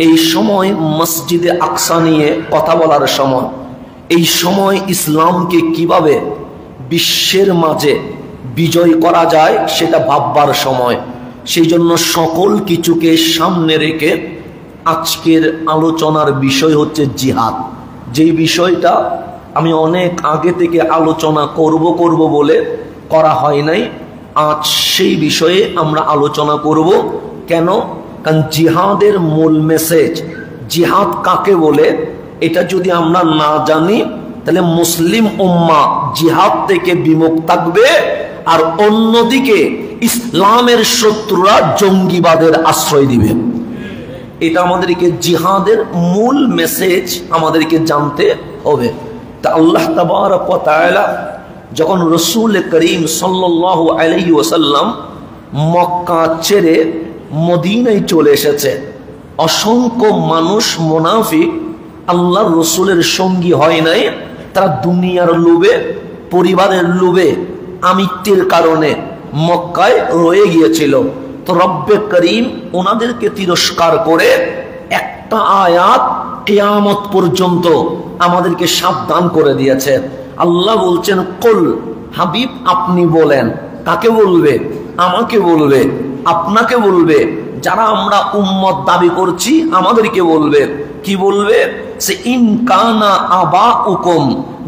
এই সময় মসজিদে আকসা নিয়ে কথা বলার সময়, এই সময় ইসলামকে কিভাবে বিশ্বের মাঝে বিজয় করা যায় সেটা ভাববার সময়। সেই জন্য সকল কিছুকে সামনে রেখে আজকের আলোচনার বিষয় হচ্ছে জিহাদ। যেই বিষয়টা আমি অনেক আগে থেকে আলোচনা করব বলে করা হয় নাই, আজ সেই বিষয়ে আমরা আলোচনা করব। কেন? কারণ জিহাদের মূল মেসেজ, জিহাদ কাকে বলে এটা যদি আমরা না জানি তাহলে মুসলিম উম্মাহ জিহাদ থেকে বিমুখ থাকবে, আর অন্যদিকে ইসলামের শত্রুরা জঙ্গিবাদের আশ্রয় দিবে। এটা আমাদেরকে জিহাদের মূল মেসেজ আমাদেরকে জানতে হবে। তা আল্লাহ তাবারক ওয়া তাআলা যখন রাসূল করিম সাল্লাল্লাহু আলাইহি ওয়াসাল্লাম মক্কা ছেড়ে মদিনায় চলে এসেছে, অসংখ্য মানুষ মুনাফিক আল্লাহর রাসূলের সঙ্গী হয় নাই। তারা দুনিয়ার লোভে, পরিবারের লোভে, আমিত্বের কারণে মক্কায় রয়ে গিয়েছিল। তো রব্বে করিম ওনাদেরকে তিরস্কার করে একটা আয়াত কিয়ামত পর্যন্ত আমাদেরকে সাবধান করে দিয়েছে। আল্লাহ বলছেন, কুল, হাবিব আপনি বলেন। কাকে বলবে? আমাকে বলবে, আপনাকে বলবে, যারা আমরা উম্মত দাবি করছি আমাদেরকে বলবে। কি বলবে? সে ইন কানা আবাউকুম,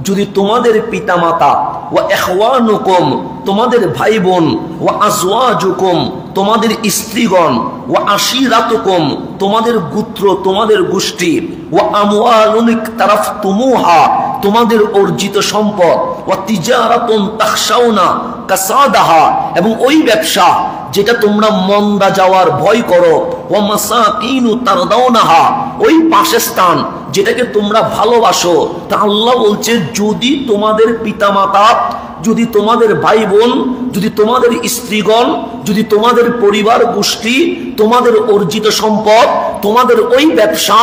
যদি তোমাদের পিতামাতা, ওয়া ইখওয়ানুকুম, তোমাদের ভাই বোন, ওয়া আজওয়াজুকুম, তোমাদের স্ত্রীগণ, ওয়া আশিরাতুকুম, তোমাদের গোত্র, তোমাদের গোষ্ঠী, ওয়া আমওয়ালুন ইকতারাফতুমুহা, তোমাদের অর্জিত সম্পদ, ওয়া তিজারাতুন তাখশাউনা কাসাদাহা, এবং ওই ব্যবসা যেটা তোমরা মন্দা যাওয়ার ভয় করো, ওয়া মাসাকিনু তারদাউনাহা, ওই বাসস্থান যেটাকে তোমরা ভালোবাসো। তা আল্লাহ বলছে, যদি তোমাদের পিতামাতা, যদি তোমাদের ভাই বোন, যদি তোমাদের স্ত্রীগণ, যদি তোমাদের পরিবার গোষ্ঠী, তোমাদের অর্জিত সম্পদ, তোমাদের ওই ব্যবসা,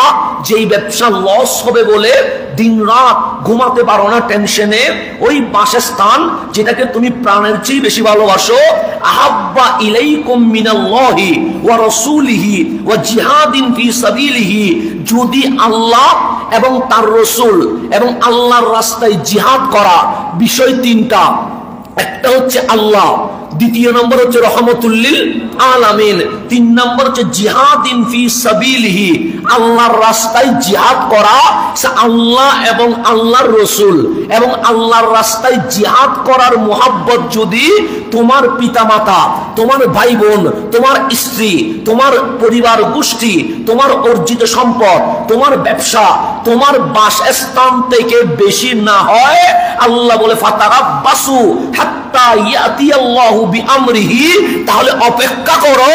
যেই ব্যবসা লস হবে বলে দিন রাত ঘুমাতে পারো না টেনশনে, ওই বাসস্থান যেটাকে তুমি প্রাণের চেয়ে বেশি ভালোবাসো, আহাব্বা ইলাইকুম মিনাল্লাহি ওয়া রাসূলিহি ওয়া জিহাদিন ফি সাবিলিহি, যদি আল্লাহ এবং তার রাসূল এবং আল্লাহর রাস্তায় জিহাদ করা, বিষয় তিনটা। একটা হচ্ছে আল্লাহ, দ্বিতীয় নম্বর হচ্ছে রহমতুল লিল আলামিন, তিন নম্বর হচ্ছে জিহাদিন ফি সাবিলিহি, আল্লাহর রাস্তায় জিহাদ করা। আল্লাহ এবং আল্লাহর রাসূল এবং আল্লাহর রাস্তায় জিহাদ করার মুহাব্বত যদি তোমার পিতামাতা, তোমার ভাই বোন, তোমার স্ত্রী, তোমার পরিবার গোষ্ঠী, তোমার অর্জিত সম্পদ, তোমার ব্যবসা, তোমার বাসস্থান থেকে বেশি না হয়, আল্লাহ বলে ফাতারাব্বাসু হাত্তা ইয়াতিয়াল্লাহু বিআমরিহি, তাহলে অপেক্ষা করো,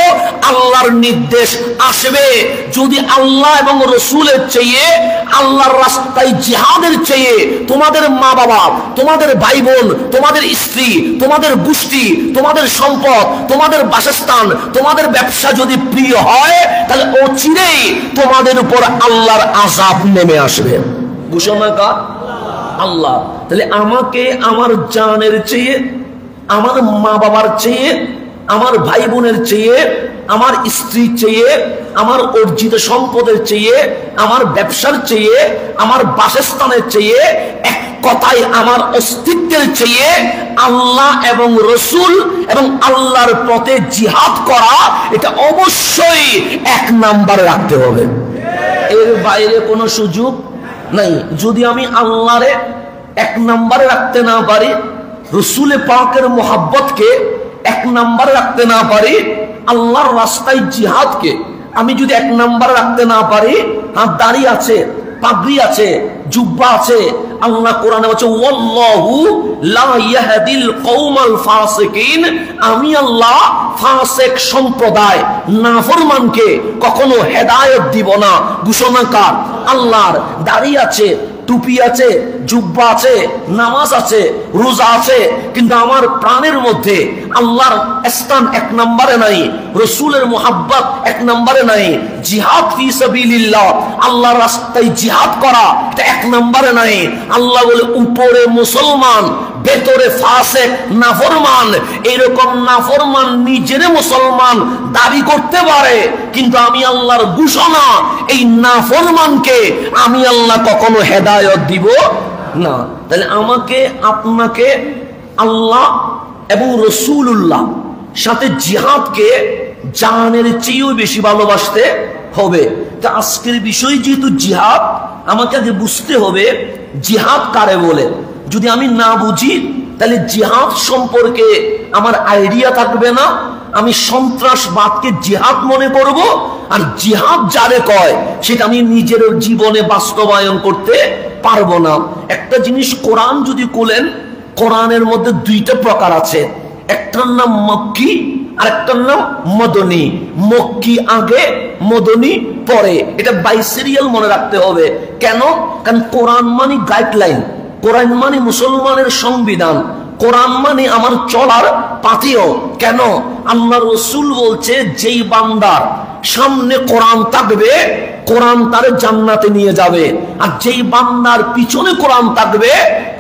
আল্লাহর নির্দেশ আসবে। যদি আল্লাহ এবং রাসূলের চেয়ে, আল্লাহর রাস্তায় জিহাদের চেয়ে তোমাদের মা বাবা, তোমাদের ভাই বোন, তোমাদের স্ত্রী, তোমাদের গোষ্ঠী, তোমাদের সম্পদ, তোমাদের বাসস্থান, তোমাদের ব্যবসা যদি প্রিয় হয়, তাহলে অচিরেই তোমাদের উপর আল্লাহর আযাব নেমে আসবে। ঘোষণা কার? আল্লাহ। তাহলে আমাকে আমার জানের চেয়ে, আমার মা বাবার চেয়ে, আমার ভাই বোনের চেয়ে, আমার স্ত্রীর চেয়ে, আমার অর্জিত সম্পদের চেয়ে, আমার ব্যবসার চেয়ে, আমার বাসস্থানের চেয়ে, এক কথায় আমার অস্তিত্বের চেয়ে আল্লাহ এবং রাসূল এবং আল্লাহর পথে জিহাদ করা, এটা অবশ্যই এক নাম্বারে রাখতে হবে। এর বাইরে কোনো সুযোগ নাই। যদি আমি আল্লাহরে এক নাম্বারে রাখতে না পারি, রাসূলে পাকের মুহাব্বতকে এক নাম্বারে রাখতে না পারি, আল্লাহর রাস্তায় জিহাদকে আমি যদি এক নাম্বারে রাখতে না পারি, হাত দাড়ি আছে, পাগড়ি আছে, জুব্বা আছে, আল্লাহ কোরআনে বলছে ওয়াল্লাহু লা ইয়াহদিল কওমাল ফাসিকিন, আমি আল্লাহ ফাসিক সম্প্রদায়, নাফরমানকে কখনো হেদায়েত দিব না। ঘোষণাকার আল্লাহর। দাড়ি আছে, টুপি আছে, জুব্বা আছে, নামাজ আছে, রোজা আছে, কিন্তু আমার প্রাণের মধ্যে আল্লাহর স্থান এক নম্বরে নাই, রাসূলের মুহাব্বত এক নম্বরে নাই, জিহাদ ফি সাবিলিল্লাহ, আল্লাহর রাস্তায় জিহাদ করা এটা এক নম্বরে নাই। আল্লাহ বলে উপরে মুসলমান, ভেতরে ফাসিক নাফরমান। এরকম নাফরমান নিজের মুসলমান দাবি করতে পারে, কিন্তু আমি আল্লাহর ঘোষণা, এই নাফরমানকে আমি আল্লাহ কখনো হেদায়েত দিব না। তাহলে আমাকে আপনাকে আল্লাহ এবং রাসূলুল্লাহ সাথে জিহাদকে জানের চেয়েও বেশি ভালোবাসতে হবে। তা আজকের বিষয় যেহেতু জিহাদ, আমাকে আগে বুঝতে হবে জিহাদ কারে বলে। যদি আমি না বুঝি তাহলে জিহাদ সম্পর্কে আমার আইডিয়া থাকবে না, আমি সন্ত্রাসবাদকে জিহাদ মনে করব, আর জিহাদ যারে কয় সেটা আমি নিজের জীবনে বাস্তবায়ন করতে পারবো না। একটা জিনিস কোরআন যদি বলেন, কোরআনের মধ্যে দুইটা প্রকার আছে, একটার নাম মক্কি আর একটার নাম মদনী। মক্কি আগে, মদনী পরে, এটা বাইসিরিয়াল মনে রাখতে হবে। কেন? কারণ কোরআন মানে গাইডলাইন, কোরআন মানে মুসলমানের সংবিধান, কোরআন মানে আমার চলার পাথেয়। কেন? আল্লাহ রাসূল বলছে যেই বান্দার সামনে কোরআন থাকবে, কোরআন তারে জান্নাতে নিয়ে যাবে, আর যেই বান্দার পিছনে কোরআন থাকবে,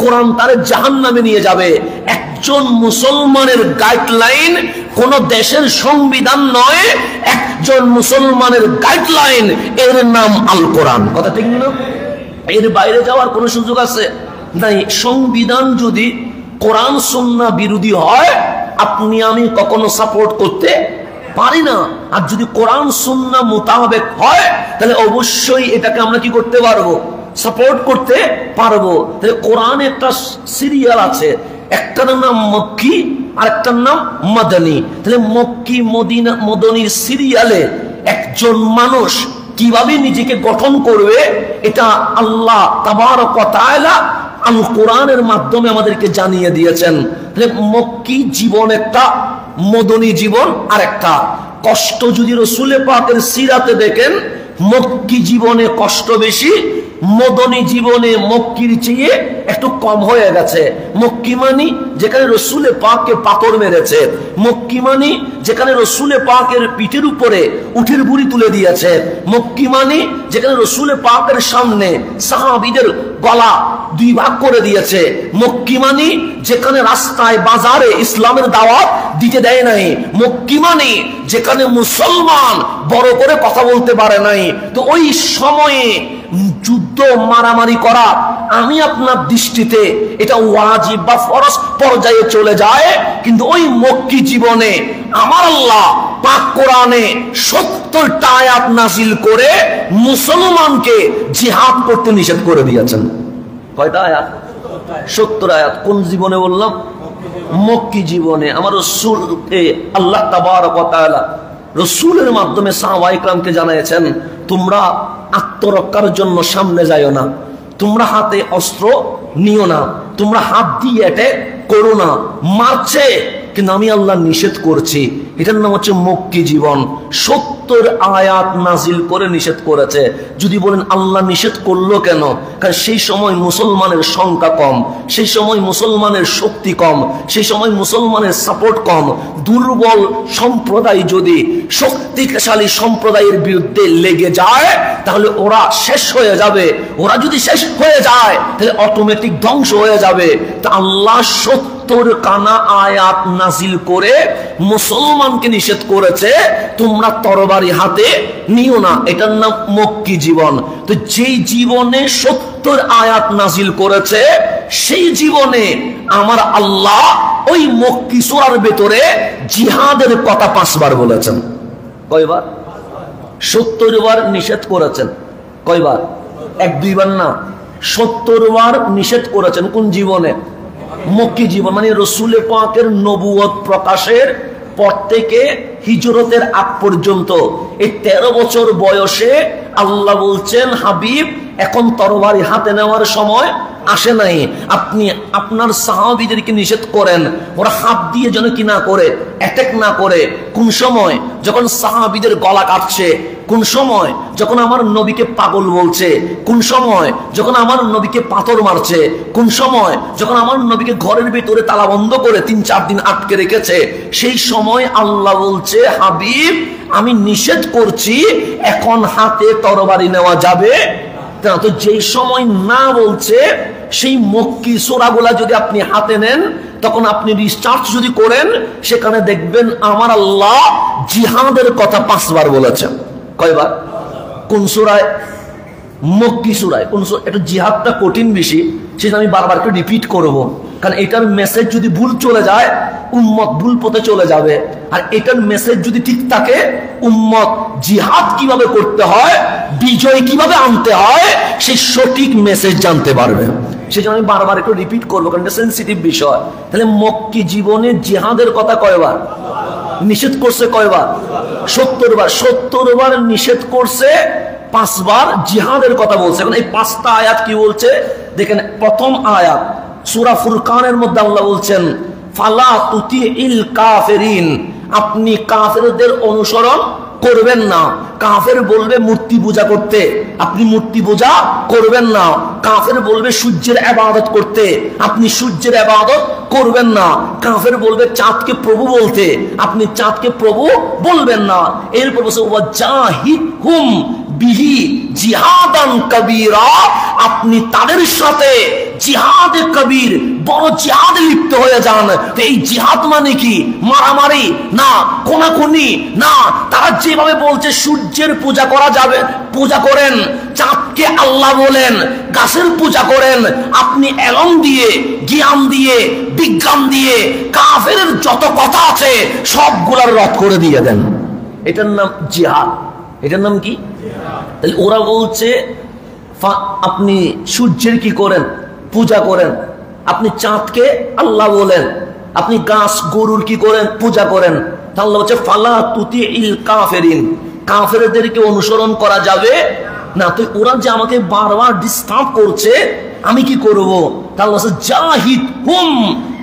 কোরআন তারে জাহান্নামে নিয়ে যাবে। একজন মুসলমানের গাইডলাইন কোন দেশের সংবিধান নয়, একজন মুসলমানের গাইডলাইন এর নাম আল কোরআন। কথা ঠিক না? এর বাইরে যাওয়ার কোন সুযোগ আছে নাই। সংবিধান যদি কোরআন সুন্নাহ বিরোধী হয়, আপনি আমি কখনো সাপোর্ট করতে পারি না। আর যদি কোরআন সুন্নাহ মোতাবেক হয়, তাহলে অবশ্যই এটাকে আমরা কি করতে পারবো? সাপোর্ট করতে পারবো। তাহলে কোরআন একটা সিরিয়াল আছে, একটার নাম মক্কি আর একটার নাম মদনী। তাহলে মক্কি মদনীর সিরিয়ালে একজন মানুষ কিভাবে নিজেকে গঠন করবে, এটা আল্লাহ তাবারক ওয়া তাআলা আল কোরআনের মাধ্যমে আমাদেরকে জানিয়ে দিয়েছেন। তাহলে মক্কি জীবন একটা, মদনী জীবন আর একটা। কষ্ট যদি রাসূল পাকের সিরাতে দেখেন, মক্কি জীবনে কষ্ট বেশি, মদনী জীবনে মক্কির চেয়ে একটু কম হয়ে গেছে। মক্কি মানি যেখানে রাসূল পাককে পাথর মেরেছে, মক্কি মানি যেখানে রাসূল পাকের পিঠের উপরে উটের বুড়ি তুলে দিয়েছে, মক্কি মানি যেখানে রাসূল পাকের সামনে সাহাবীদের গলা দুই ভাগ করে দিয়েছে, মক্কি মানি যেখানে রাস্তায় বাজারে ইসলামের দাওয়াত দিতে দেয় নাই, মক্কি মানি যেখানে মুসলমান বড় করে কথা বলতে পারে নাই। তো ওই সময়ে যুদ্ধ মারামারি করা আমি আপনার দৃষ্টিতে এটা ওয়াজিব বা ফরজ পর্যায়ে চলে যায়, কিন্তু ওই মক্কি জীবনে আমার আল্লাহ পাক কোরআনে 70টা আয়াত নাযিল করে মুসলমানকে জিহাদ করতে নিষেধ করে দিয়েছেন। কয়টা আয়াত? 70 আয়াত। কোন জীবনে বললাম? মক্কি জীবনে। আমার রাসূলকে আল্লাহ তাবারক ওয়া তাআলা রাসূলের মাধ্যমে সাহাবায়ে কেরামকে জানিয়েছেন, তোমরা আত্মরক্ষার জন্য সামনে যাইও না, তোমরা হাতে অস্ত্র নিও না, তোমরা হাত দিয়ে অ্যাটাক করো না। মারছে কিন্তু আমি আল্লাহ নিষেধ করছি, এটার নাম হচ্ছে মক্কি জীবন। 70 আয়াত নাজিল করে নিষেধ করেছে। যদি বলেন আল্লাহ নিষেধ করলো কেন? কারণ সেই সময় মুসলমানের সংখ্যা কম, সেই সময় মুসলমানের শক্তি কম, সেই সময় মুসলমানের সাপোর্ট কম। দুর্বল সম্প্রদায় যদি শক্তিশালী সম্প্রদায়ের বিরুদ্ধে লেগে যায়, তাহলে ওরা শেষ হয়ে যাবে। ওরা যদি শেষ হয়ে যায়, তাহলে অটোমেটিক ধ্বংস হয়ে যাবে। তা আল্লাহ 70 কানা আয়াত নাজিল করে মুসলমানকে নিষেধ করেছে, তোমরা তরবারি হাতে নিও না। এটার নাম মক্কি জীবন। তো যেই জীবনে 70 আয়াত নাজিল করেছে, সেই জীবনে আমার আল্লাহ ওই মক্কি সূরার ভেতরে জিহাদের কথা 5 বার বলেছেন। কয়বার? 70 বার নিষেধ করেছেন। কয়বার? 1-2 বার না, 70 বার নিষেধ করেছেন। কোন জীবনে? মক্কি জীবন। মানে রাসূল পাকের নবুয়ত প্রকাশের পর থেকে হিজরতের আগ পর্যন্ত এই 13 বছর বয়সে আল্লাহ বলছেন, হাবিব এখন তরবারি হাতে নেওয়ার সময় আসে নাই, আপনি আপনার সাহাবীদেরকে নিষেধ করেন ওরা হাত দিয়ে যেন কি না করে, অ্যাটাক না করে। কোন সময়? যখন সাহাবীদের গলা কাটছে, কোন সময়? যখন আমার নবীকে পাগল বলছে, কোন সময়? যখন আমার নবীকে পাথর মারছে, কোন সময়? যখন আমার নবীকে ঘরের ভিতরে তালা বন্ধ করে 3-4 দিন আটকে রেখেছে, সেই সময় আল্লাহ বলছে, হাবিব আমি নিষেধ করছি এখন হাতে তরবারি নেওয়া যাবে তো যেই সময় না বলছে সেই মক্কি সূরাগুলা যদি আপনি হাতে নেন, তখন আপনি রিসার্চ যদি করেন, সেখানে দেখবেন আমার আল্লাহ জিহাদের কথা 5 বার বলেছেন। কয়বার? কোন সূরায়? মক্কি সূরায়। কোন সূরা? এটা জিহাদটা কঠিন বেশি, সেটা আমি বারবার করে রিপিট করব, কারণ এটার মেসেজ যদি ভুল চলে যায় উম্মত ভুল পথে চলে যাবে। আর এটার মেসেজ যদি ঠিক থাকে, উম্মত জিহাদ কিভাবে করতে হয়, বিজয় কিভাবে আনতে হয়, সেই সঠিক মেসেজ জানতে পারবে। সেজন্য আমি বারবার একটু রিপিট করবো, কারণ এটা সেন্সিটিভ বিষয়। তাহলে মক্কি জীবনে জিহাদের কথা কয়বার নিষেধ করছে? কয়বার? 70 বার। 70 বার নিষেধ করছে, 5 বার জিহাদের কথা বলছে। এখন এই 5টা আয়াত কি বলছে দেখেন। প্রথম আয়াত সূরা ফুরকানের মধ্যে আল্লাহ বলছেন, ফালা তুতিইল কাফিরিন, আপনি কাফেরদের অনুসরণ করবেন না। কাফের বলবে মূর্তি পূজা করতে, আপনি মূর্তি পূজা করবেন না। কাফের বলবে সূর্যের ইবাদত করতে, আপনি সূর্যের ইবাদত করবেন না। কাফের বলবে চাঁদকে প্রভু বলতে, আপনি চাঁদকে প্রভু বলবেন না। এরপর বলছে ওয়াজাহিদহুম বিহি জিহাদান কাবীরা, আপনি তাদের সাথে জিহাদে কবির, বড় জিহাদে লিপ্ত হয়ে যান। তো এই জিহাদ মানে কি? মারামারি না, কোনাকুনি না। তারা যেভাবে বলছে সূর্যের পূজা করা যাবে, পূজা করেন, চাঁদকে আল্লাহ বলেন, গাছের পূজা করেন, আপনি এলম দিয়ে, জ্ঞান দিয়ে, বিজ্ঞান দিয়ে কাফের যত কথা আছে সবগুলার রদ করে দিয়ে দেন। এটার নাম জিহাদ। এটার নাম কি? তাহলে ওরা বলছে আপনি সূর্যের কি করেন? পূজা করেন, আপনি চাঁদকে আল্লাহ বলেন, আপনি গাছ গরুর কি করেন? পূজা করেন। আল্লাহ বলছে ফালা তুতিইল কাফিরিন, কাফেরদেরকে অনুসরণ করা যাবে না। তো ওরা যে আমাকে বারবার ডিস্টার্ব করছে, আমি কি করব? আল্লাহ বলছে জাহিদহুম,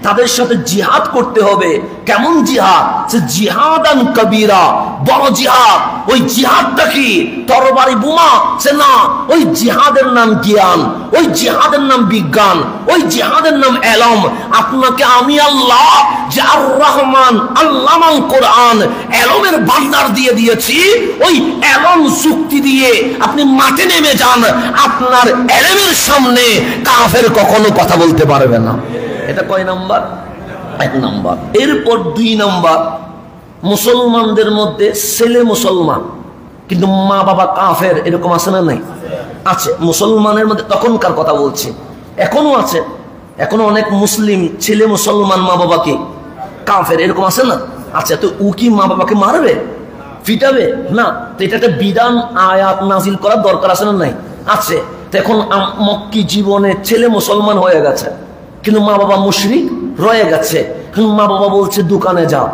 তাদের সাথে জিহাদ করতে হবে। কেমন জিহাদ? সে জিহাদান কবিরা, বড় জিহাদ। ওই জিহাদটা কি তরবারি বোমা? সে না, ওই জিহাদের নাম জ্ঞান, ওই জিহাদের নাম বিজ্ঞান, ওই জিহাদের নাম এলম। আপনাকে আমি আল্লাহ যে আর রহমান আল্লামাল কোরআন, এলমের ভান্ডার দিয়ে দিয়েছি। ওই এলম যুক্তি দিয়ে আপনি মাঠে নেমে যান, আপনার এলমের সামনে কাফের কখনো কথা বলতে পারবে না। এটা কয় নাম্বার? 1 নাম্বার। এরপর 2 নাম্বার, মুসলমানদের মধ্যে ছেলে মুসলমান কিন্তু মা বাবা কাফের, এরকম আছে না? নাই? আছে। মুসলমানের মধ্যে তখনকার কথা বলছি, এখনো আছে। এখনো অনেক মুসলিম ছেলে মুসলমান, মা বাবাকে কাফের, এরকম আছে না? আচ্ছা, তো ও কি মা বাবাকে মারবে, ফিটাবে? না। তো এটা একটা বিধান আয়াত নাজিল করার দরকার আছে না? নাই? আছে। তো এখন মক্কি জীবনে ছেলে মুসলমান হয়ে গেছে, কিন্তু মা বাবা মুশরিক রয়ে গেছে। মা বাবা বলছে দোকানে যাও,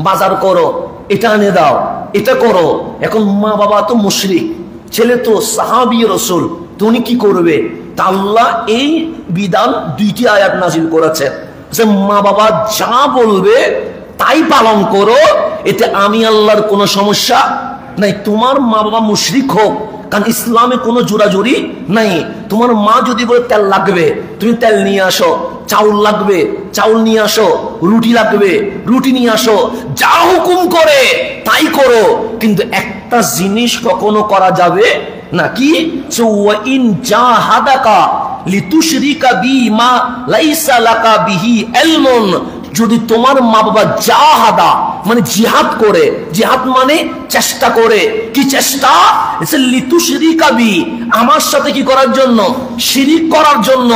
বাজার করো, এটা এনে দাও, এটা করো। এখন মা বাবা তো মুশরিক, ছেলে তো সাহাবী রাসূল, তো উনি কি করবে? তা আল্লাহ এই বিধান 2টি আয়াত নাজিল করেছে যে মা বাবা যা বলবে তাই পালন করো, এতে আমি আল্লাহর কোনো সমস্যা নাই। তোমার মা বাবা মুশরিক হোক, কারণ ইসলামে কোনো জোরাজুরি নাই। তোমার মা যদি বলে তেল লাগবে, তুমি তেল নিয়ে আসো। চাউল লাগবে, চাউল নিয়ে আসো। রুটি লাগবে, রুটি নিয়ে আসো। যা হুকুম করে তাই করো। কিন্তু একটা জিনিস কখনো করা যাবে না, কি? ওয়াইন জাহাদাকা লিতুশরিকা বি মা লাইসা লাকা বিহি ইলমুন, যদি তোমার মা বাবা জাহাদা মানে জিহাদ করে, জিহাদ মানে চেষ্টা করে, কি চেষ্টা? লিতুশরিকা বি, আমার সাথে কি করার জন্য? শিরিক করার জন্য।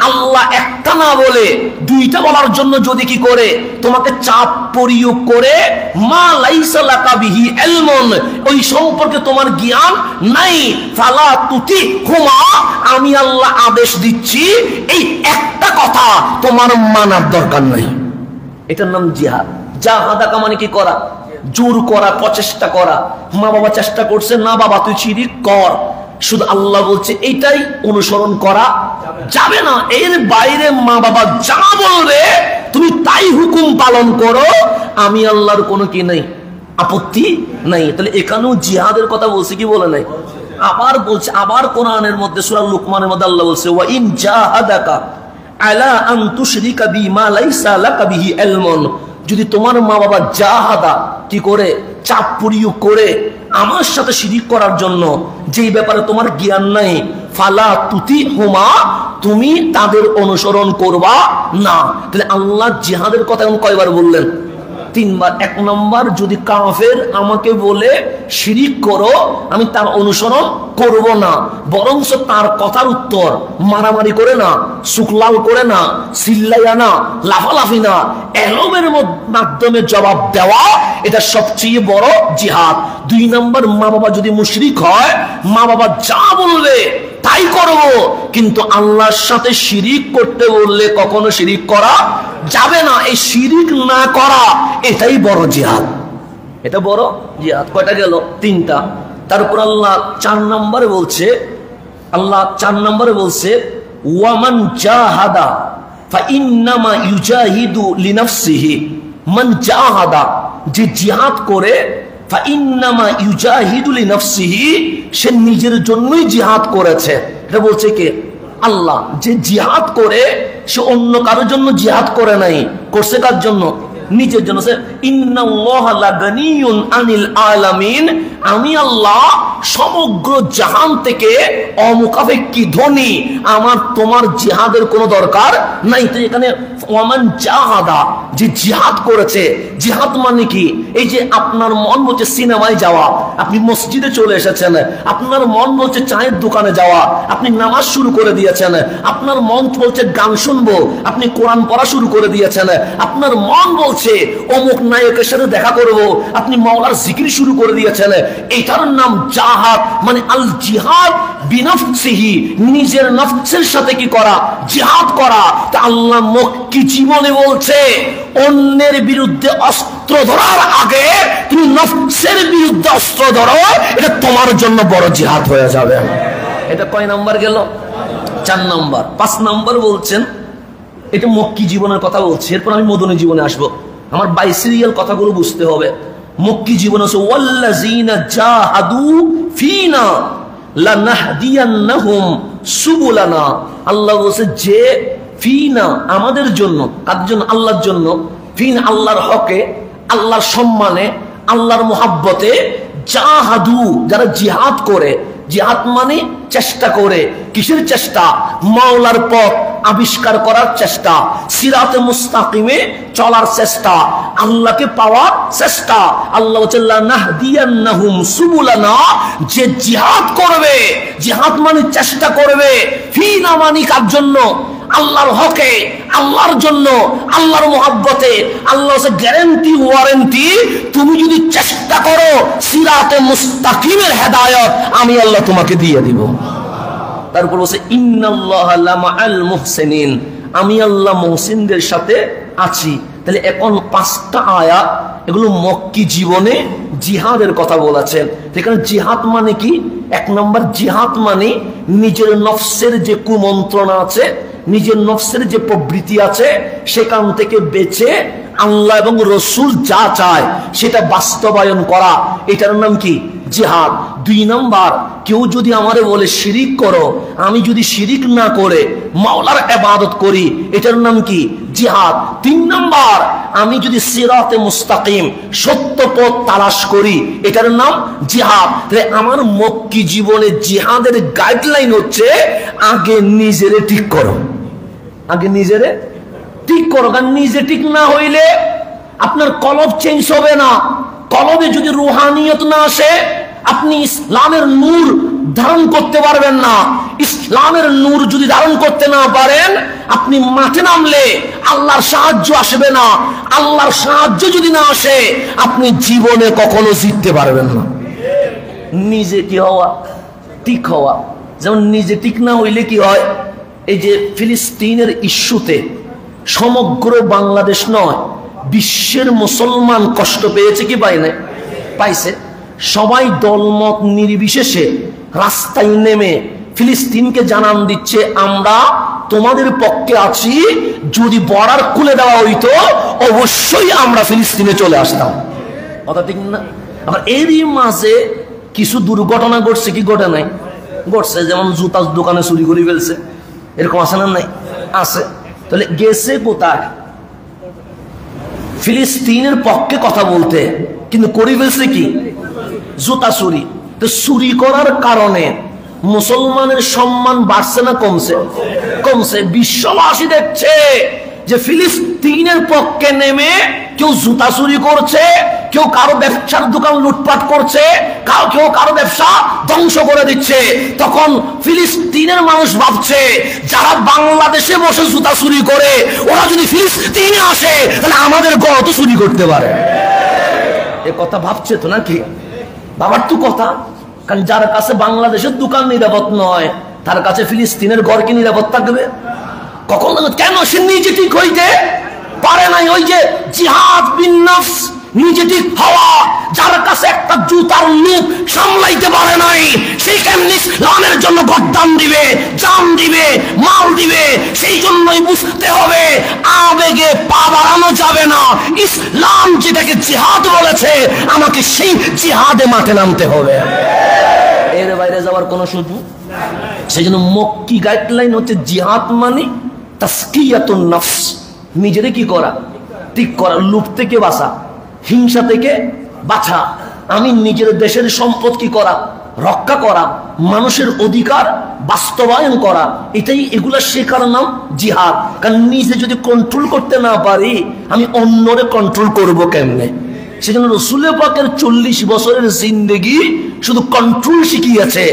আল্লাহ একটা না বলে 2টা বলার জন্য যদি কি করে? তোমাকে চাপ প্রয়োগ করে, মা লাইসা লাকা বিহি ইলমুন, ওই সম্পর্কে তোমার জ্ঞান নাই। ফালা তুতিহুমা, আমি আল্লাহ আদেশ দিচ্ছি এই একটা কথা তোমার মানার দরকার নাই। এটার নাম জিহাদ। জাহাদাকা মানে কি করা? জোর করা, প্রচেষ্টা করা। মা বাবা চেষ্টা করছে, না বাবা তুই শিরিক কর, শুধু আল্লাহ বলছে এইটাই অনুসরণ করা যাবে না। এর বাইরে মা বাবা যা বলবে তুমি তাই হুকুম পালন করো, আমি আল্লাহর কোনো কি নাই, আপত্তি নাই। তাহলে এখানেও জিহাদের কথা বলছে, কি বলে নাই? আবার বলছে, আবার কোরআনের মধ্যে সূরা লুকমানের মধ্যে আল্লাহ বলছে ওয়া ইন জাহাদাকা আলা আন তুশরিকা বি মা লাইসা লাকা বিহি ইলমুন, যদি তোমার মা বাবা জাহাদা কি করে, চাপ প্রয়োগ করে আমার সাথে শিরিক করার জন্য, যেই ব্যাপারে তোমার জ্ঞান নাই, ফালা তুতিহুমা, তুমি তাদের অনুসরণ করবা না। তাহলে আল্লাহ জিহাদের কথা এখন কয়বার বললেন? 3 বার। 1 নম্বর, যদি কাফের আমাকে বলে শিরিক করো, আমি তার অনুসরণ করব না, বরঞ্চ তার কথার উত্তর মারামারি করে না, শুকলাল করে না, চিল্লাইয়া না, লাফালাফি না, এলমের মাধ্যমে জবাব দেওয়া, এটা সবচেয়ে বড় জিহাদ। 2 নম্বর, মা বাবা যদি মুশরিক হয়, মা বাবা যা বলবে তাই করব, কিন্তু আল্লাহর সাথে শিরিক করতে বললে কখনো শিরিক করা যাবে না। এই শিরিক না করা, এটাই বড় জিহাদ, এটা বড় জিহাদ। কয়টা গেল? 3টা। তারপর আল্লাহ 4 নম্বরে বলছে, ওয়ামান জাহাদা ফাইন্নামা ইউজাহিদু লিনাফসিহি। মান জাহাদা, যে জিহাদ করে, ফাইন্নামা ইউজাহিদু লিনাফসিহি, সে নিজের জন্যই জিহাদ করেছে। এটা বলছে কে? আল্লাহ। যে জিহাদ করে সে অন্য কারোর জন্য জিহাদ করে নাই, করছে কার জন্য? নিজের জন্য। ইন্নাল্লাহা লাগানিয়ুন আনিল আলামিন, আমি আল্লাহ সমগ্র জাহান থেকে অমুখাপেক্ষী ধনী, আমার তোমার জিহাদের কোনো দরকার নাই। তো এখানে ওয়ামান জাহাদা, যে জিহাদ করেছে। জিহাদ মানে কি? এই যে আপনার মন বলছে সিনেমায় যাওয়া, আপনি মসজিদে চলে এসেছেন, আপনার মন বলছে চায়ের দোকানে যাওয়া, আপনি নামাজ শুরু করে দিয়েছেন, আপনার মন বলছে গান শুনবো, আপনি কোরআন পড়া শুরু করে দিয়েছেন, আপনার মন বলছে অমুক নায়কের সাথে দেখা করব, আপনি মাওলার জিকির শুরু করে দিয়েছেন। এটার নাম জাহাদ, মানে আল জিহাদ বিনফসিহি, নিজের নফসের সাথে কি করা? জিহাদ করা। তা আল্লাহ মক্কি জীবনে বলছে, অন্যের বিরুদ্ধে অস্ত্র ধরার আগে তুমি নফসের বিরুদ্ধে অস্ত্র ধরো, এটা তোমার জন্য বড় জিহাদ হয়ে যাবে। এটা কয় নাম্বার গেল? 4 নাম্বার। 5 নাম্বার বলছেন, এটা মক্কি জীবনের কথা বলছে, এরপর আমি মদনী জীবনে আসবো। আমার বাইসিরিয়াল কথাগুলো বুঝতে হবে। মক্কি জীবন হচ্ছে ওয়াল্লাযীনা জাহাদু ফিনা লানাহদিয়ান্নাহুম সুবুলানা। আল্লাহ বলছে যে ফিনা, আমাদের জন্য, কার জন্য? আল্লাহর জন্য। ফিন, আল্লাহর হকে, আল্লাহর সম্মানে, আল্লাহর মুহাব্বতে। জাহাদু, যারা জিহাদ করে। জিহাদ মানে চেষ্টা করে। কিসের চেষ্টা? মাওলার পথ আবিষ্কার করার চেষ্টা, সিরাতে মুস্তাকিমে চলার চেষ্টা, আল্লাহকে পাওয়ার চেষ্টা। আল্লাহ বলছে লানাহদিয়ান্নাহুম সুবুলানা, যে জিহাদ করবে, জিহাদ মানে চেষ্টা করবে, ফিনা মানে কার জন্য? আল্লাহর হকে, আল্লাহর জন্য, আল্লাহর মুহাব্বতে। আল্লাহ গ্যারান্টি, ওয়ারেন্টি, তুমি যদি চেষ্টা করো সিরাতে মুস্তাকিমের হেদায়েত আমি আল্লাহ তোমাকে দিয়ে দিব। তারপর বলছে ইন্নাল্লাহা লামাআল মুহসিনিন, আমি আল্লাহ মুহসিনদের সাথে আছি। তাহলে এখন 5টা আয়াত, এগুলো মক্কি জীবনে জিহাদের কথা বলেছেন। এখানে জিহাদ মানে কি? 1 নম্বর, জিহাদ মানে নিজের নফসের যে কুমন্ত্রণা আছে, নিজের নফসের যে প্রবৃত্তি আছে, সেখান থেকে বেঁচে আল্লাহ এবং রসুল যা চায় সেটা বাস্তবায়ন করা, এটার নাম কি? জিহাদ। 2 নম্বর, কেউ যদি আমারে বলে শিরিক করো, আমি যদি শিরিক না করে মাওলার ইবাদত করি, এটার নাম কি? জিহাদ। 3 নম্বর, আমি যদি সিরাতে মুস্তাকিম, সত্য পথ তালাশ করি, এটার নাম জিহাদ। তাহলে আমার মক্কি জীবনে জিহাদের গাইডলাইন হচ্ছে আগে নিজেরে ঠিক করো, আগে নিজেরে ঠিক করো। কারণ নিজে ঠিক না হইলে আপনার কলব চেঞ্জ হবে না। কলবে যদি রুহানিয়ত না আসে, আপনি ইসলামের নূর ধারণ করতে পারবেন না। ইসলামের নূর যদি ধারণ করতে না পারেন, আপনি মাঠে নামলে আল্লাহর সাহায্য আসবে না। আল্লাহর সাহায্য যদি না আসে, আপনি জীবনে কখনো জিততে পারবেন না। নিজে কি হওয়া? ঠিক হওয়া। যেমন নিজে ঠিক না হইলে কি হয়? এই যে ফিলিস্তিনের ইস্যুতে সমগ্র বাংলাদেশ নয়, বিশ্বের মুসলমান কষ্ট পেয়েছে কি পায় না? পাইছে। সবাই দলমত নির্বিশেষে রাস্তায় নেমে ফিলিস্তিনকে জানান দিচ্ছে, আমরা তোমাদের পক্ষে আছি, যদি বর্ডার খুলে দেওয়া হইতো অবশ্যই আমরা ফিলিস্তিনে চলে আসতাম। কথা ঠিক না? আবার এরই মাঝে কিছু দুর্ঘটনা ঘটছে কি ঘটে নাই? ঘটছে। যেমন জুতার দোকানে চুরি করে ফেলছে, এরকম আছে না? নাই, আছে। তাহলে গেছে কোথায়? ফিলিস্তিনের পক্ষে কথা বলতে, কিন্তু করে ফেলছে কি? জুতা চুরি। তো চুরি করার কারণে মুসলমানের সম্মান বাড়ছে না কমছে? কমছে। বিশ্ববাসী দেখছে যে ফিলিস্তিনের পক্ষে নেমে কেউ জুতা চুরি করছে, কেউ কারো ব্যবসার দোকান লুটপাট করছে, কেউ কারো ব্যবসা ধ্বংস করে দিচ্ছে। তখন ফিলিস্তিনের মানুষ ভাবছে যারা বাংলাদেশে বসে জুতা চুরি করে ওরা যদি ফিলিস্তিনে আসে তাহলে আমাদের ঘর তো চুরি করতে পারে। এ কথা ভাবছে তো নাকি? বাবার তো কথা। কারণ যার কাছে বাংলাদেশের দোকান নিরাপদ নয় তার কাছে ফিলিস্তিনের ঘর কি নিরাপদ থাকবে? কখন? কেন? সে নিজে ঠিক হইতে পারে নাই। ওই যে জিহাদ বিন নফস, নিজে ঠিক হওয়া, যার কাছে একটা জুতার লুপ সামলাইতে পারে নাই সেই কেমনি ইসলামের জন্য গদ্দান দিবে, জান দিবে, মাল দিবে। সেই জন্যই বুঝতে হবে আবেগে পা বাড়ানো যাবে না। ইসলাম যেটাকে জিহাদ বলেছে আমাকে সেই জিহাদে মাঠে নামতে হবে, এর বাইরে যাওয়ার কোনো সুযোগ। সেই জন্য মক্কি গাইডলাইন হচ্ছে জিহাদ মানে তাসকিয়াতুন নফস, নিজেরে কি করা? ঠিক করা। লুপ থেকে বাঁচা, হিংসা থেকে বাঁচা, আমি নিজের দেশের সম্পদ কি করা? রক্ষা করা, মানুষের অধিকার বাস্তবায়ন করা, এটাই এগুলা শেখার নাম জিহাদ। কারণ নিজে যদি কন্ট্রোল করতে না পারি আমি অন্যরে কন্ট্রোল করব কেমনে? সেজন্য রাসূল পাকের 40 বছরের জিন্দেগি শুধু কন্ট্রোল শিখিয়েছে,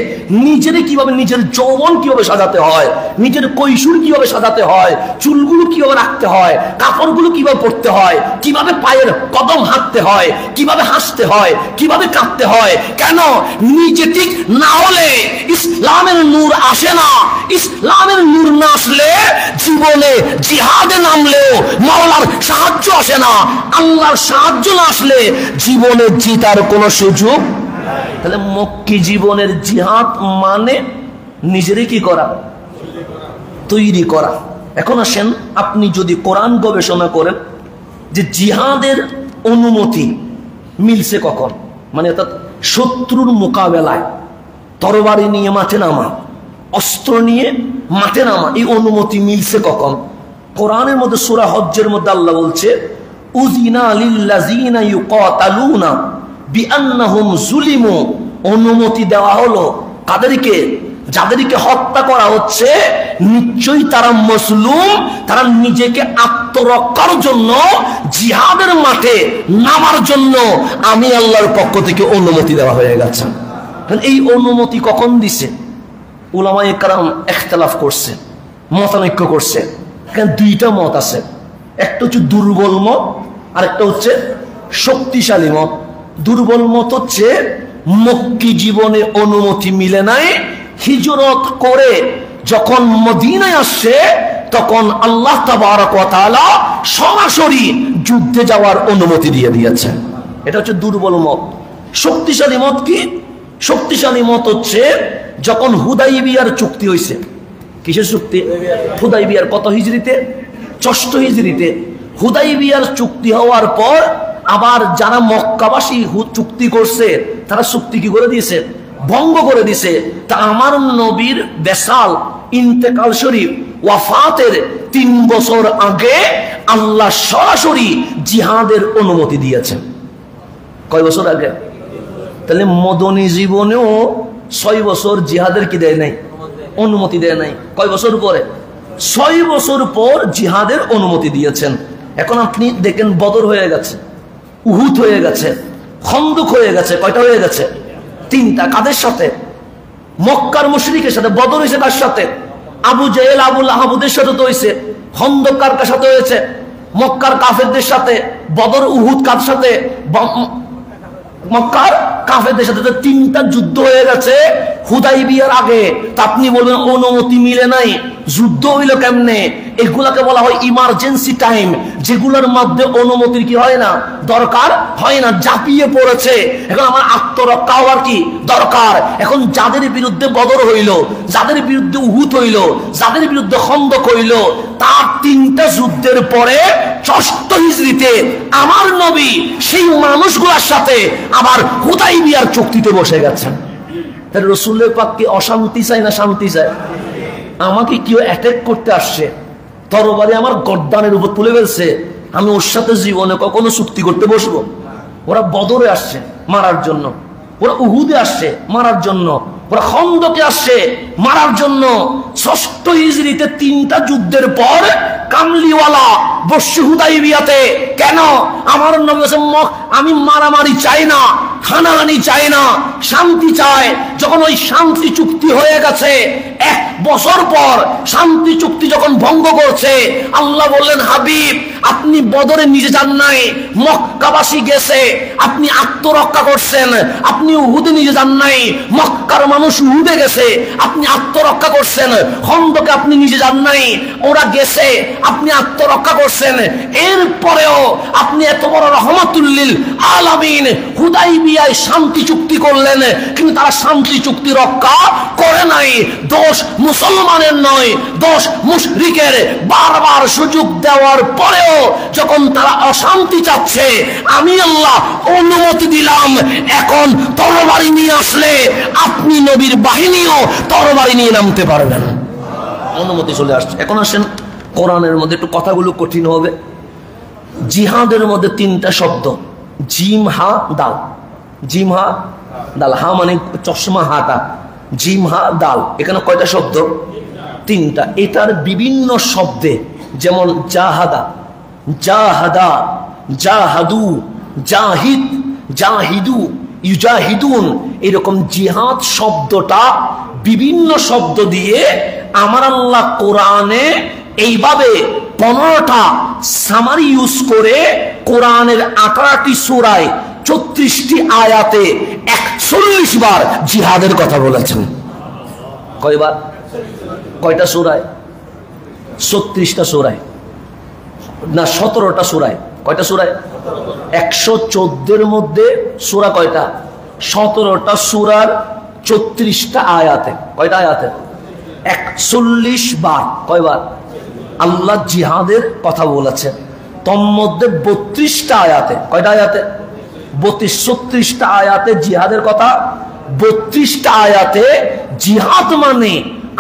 নিজেরে কিভাবে, নিজের যৌবন কিভাবে সাজাতে হয়, নিজের কৈশোর কিভাবে সাজাতে হয়, চুলগুলো কিভাবে রাখতে হয়, কাপড়গুলো কিভাবে পরতে হয়, কিভাবে পায়ের কদম হাঁটতে হয়, কিভাবে হাসতে হয়, কিভাবে কাঁদতে হয়। কেন? নিজে ঠিক না হলে ইসলামের নূর আসে না। ইসলামের নূর না আসলে জীবনে জিহাদে নামলেও মাওলার সাহায্য আসে না। আল্লাহর সাহায্য না আসলে জীবনে জিতার কোনো সুযোগ। তাহলে মক্কি জীবনের জিহাদ মানে নিজেরই কি করা? তৈরি করা। এখন আসেন, আপনি যদি কোরআন গবেষণা করেন যে জিহাদের অনুমতি মিলছে কখন, মানে অর্থাৎ শত্রুর মোকাবেলায় তরবারি নিয়ে মাঠে নামা, অস্ত্র নিয়ে মাঠে নামা, এই অনুমতি মিলছে কখন? কোরআনের মধ্যে সূরা হজ্জের মধ্যে আল্লাহ বলছে উযিনা লিল্লাযিনা ইউকাতালুনা বিআন্নাহুম যুলিমু, অনুমতি দেওয়া হলো কাদেরকে? যাদেরকে হত্যা করা হচ্ছে নিশ্চয়ই তারা মজলুম, তারা নিজেকে আত্মরক্ষার জন্য জিহাদের মাঠে নামার জন্য আমি আল্লাহর পক্ষ থেকে অনুমতি দেওয়া হয়ে গেছে। এই অনুমতি কখন দিছে? উলামায়ে কেরাম ইখতিলাফ করছে, মতানৈক্য করছে। এখানে দুইটা মত আছে, একটা হচ্ছে দুর্বল মত আর একটা হচ্ছে শক্তিশালী মত। দুর্বল মত হচ্ছে মক্কি জীবনে অনুমতি মিলে নাই, হিজরত করে যখন মদিনায় আসছে তখন আল্লাহ তাবারক ওয়া তাআলা সরাসরি যুদ্ধে যাওয়ার অনুমতি দিয়ে দিয়েছেন। এটা হচ্ছে দুর্বল মত। শক্তিশালী মত কি? শক্তিশালী মত হচ্ছে যখন হুদাইবিয়ার চুক্তি হয়েছে। কিসের চুক্তি? হুদাইবিয়ার কত হিজরিতে? 6 হিজরিতে। হুদাইবিয়ার চুক্তি হওয়ার পর আবার যারা মক্কাবাসী চুক্তি করছে তারা চুক্তি কি করে দিয়েছে? ভঙ্গ করে দিয়েছে। তা আমার নবীর বেসাল ইন্তেকাল শরীফ ওয়াফাতের 3 বছর আগে আল্লাহ সরাসরি জিহাদের অনুমতি দিয়েছেন। কয় বছর আগে? তাহলে মদনী জীবনেও 6 বছর জিহাদের কি দেয় নাই? অনুমতি দেয় নাই। কয় বছর পরে? 6 বছর পর জিহাদের অনুমতি দিয়েছেন। এখন আপনি দেখেন বদর হয়ে গেছে, উহুদ হয়ে গেছে, খন্দক হয়ে গেছে। কয়টা হয়ে গেছে? 3টা। কাদের সাথে? মক্কার মুশরিকের সাথে। বদর হয়েছে কার সাথে? আবু জেহেল আবুল আহাবুদের সাথে তো হয়েছে। খন্দক কার সাথে হয়েছে? মক্কার কাফেরদের সাথে। বদর উহুদ কার সাথে? মক্কার কাফেরদের সাথে। 3টা যুদ্ধ হয়ে গেছে হুদাইবিয়ার আগে। তা আপনি বলবেন অনুমতি মিলে নাই, যুদ্ধ হইল কেমনে? এগুলাকে বলা হয় ইমার্জেন্সি টাইম, যেগুলোর মধ্যে অনুমতির কি হয় না? দরকার হয় না। ঝাঁপিয়ে পড়েছে, এখন আমার আত্মরক্ষা হওয়ার কি দরকার। এখন যাদের বিরুদ্ধে বদর হইল, যাদের বিরুদ্ধে উহুদ হইল, যাদের বিরুদ্ধে খন্দক হইল, তার 3টা যুদ্ধের পরে 6 হিজরিতে আমার নবী সেই মানুষগুলোর সাথে আবার হুদাইবিয়ার চুক্তিতে বসে গেছেন। তাহলে রাসূলের পাক কি অশান্তি চায় না শান্তি চায়? আমাকে কেউ অ্যাটাক করতে আসছে, তরবারি আমার গর্দানের উপর তুলে ফেলছে, আমি ওর সাথে জীবনে কখনো চুক্তি করতে বসবো? ওরা বদরে আসছে মারার জন্য, ওরা উহুদে আসছে মারার জন্য, ওরা খন্দকে আসছে মারার জন্য। ৬ষ্ঠ হিজরিতে ৩টা যুদ্ধের পর কামলিওয়ালা বসছে হুদাইবিয়াতে। কেন? আমার নবী আমি মারামারি চাই না, হানাহানি চাই না, শান্তি চাই। যখন ওই শান্তি চুক্তি হয়ে গেছে, 1 বছর পর শান্তি চুক্তি যখন ভঙ্গ করছে, আল্লাহ বললেন, হাবিব আপনি বদরে নিজে যান নাই, মক্কাবাসী গেছে, আপনি আত্মরক্ষা করছেন। আপনি উহুদে নিজে যান নাই, মক্কার মানুষ উহুদে গেছে, আপনি আত্মরক্ষা করছেন। খন্দকে আপনি নিজে যান নাই, ওরা গেছে, আপনি আত্মরক্ষা করছেন। এরপরেও আপনি এত বড় রহমাতুল্লিল আলামিন হুদাইবিয়ায় শান্তি চুক্তি করলেন, কিন্তু তারা শান্তি চুক্তি রক্ষা করে নাই। দোষ মুসলমানের নয়, দোষ মুশরিকের। বারবার সুযোগ দেওয়ার পরেও যখন তারা অশান্তি চাচ্ছে, আমি আল্লাহ অনুমতি দিলাম, এখন তরবারি নিয়ে আসলে আপনি নবীর বাহিনীও তরবারি নিয়ে নামতে পারবেন। অনুমতি চলে আসছে। এখন আসেন কোরআনের মধ্যে একটু কথাগুলো কঠিন হবে। জিহাদের মধ্যে 3টা শব্দ, জিম হা দাল। জিম হা দাল, হা মানে চশমা, হাটা, জিম হা দাল। এখানে কয়টা শব্দ? 3টা। এটার বিভিন্ন শব্দে, যেমন জাহাদা, জাহাদা, জাহাদু, জাহিদ, জাহিদু, ইউজাহিদুন, এরকম জিহাদ শব্দটা বিভিন্ন শব্দ দিয়ে আমার আল্লাহ কোরআনে এইভাবে 15টা সামারি ইউজ করে কোরআনের 18টি সূরায় 34টি আয়াতে 41 বার জিহাদের কথা বলেছেন। কয়বার? কয়টা সূরায়? 36টা সূরায় না, 17টা সূরায়। কয়টা সূরায়? 114 মধ্যে সূরা কয়টা? 17টা সূরার 34টা আয়াতে। কয়টা আয়াতে? 41 বার। কয়বার? আল্লাহ জিহাদের কথা বলেছেন। তন্মধ্যে 32টা আয়াতে, কয়টা আয়াতে? 36টা আয়াতে জিহাদের কথা। 32টা আয়াতে জিহাদ মানে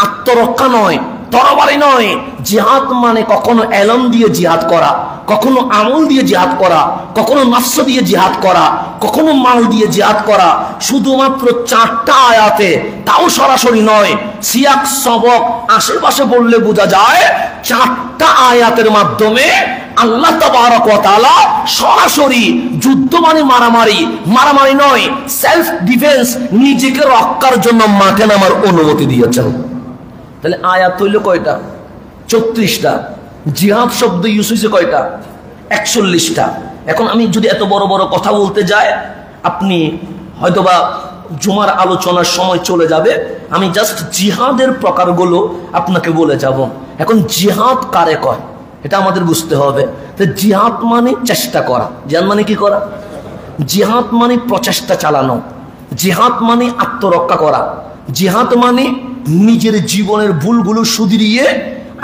আত্মরক্ষা নয়, তরবারি নয়। জিহাদ মানে কখনো এলম দিয়ে জিহাদ করা, কখনো আমল দিয়ে জিহাদ করা, কখনো নফস দিয়ে জিহাদ করা, কখনো মাল দিয়ে জিহাদ করা। শুধুমাত্র 4টা আয়াতে, তাও সরাসরি নয়, সিয়াক সবক আশেপাশে বললে বোঝা যায় 4টা আয়াতের মাধ্যমে আল্লাহ তাবারক ওয়া তাআলা সরাসরি যুদ্ধ মানে মারামারি, মারামারি নয়, সেলফ ডিফেন্স, নিজেকে রক্ষার জন্য মাঠে নামার অনুমতি দিয়েছেন। তাহলে আয়াত হইল কয়টা? 34টা। জিহাদ শব্দ ইউজ হয়েছে কয়টা? 41টা। এখন আমি যদি এত বড় বড় কথা বলতে যাই, আপনি হয়তোবা জুমার আলোচনার সময় চলে যাবে। আমি জাস্ট জিহাদের প্রকারগুলো আপনাকে বলে যাব। এখন জিহাদ কারে কয় এটা আমাদের বুঝতে হবে। তো জিহাদ মানে চেষ্টা করা। জিহাদ মানে কি করা? জিহাদ মানে প্রচেষ্টা চালানো। জিহাদ মানে আত্মরক্ষা করা। জিহাদ মানে নিজের জীবনের ভুলগুলো শুধরিয়ে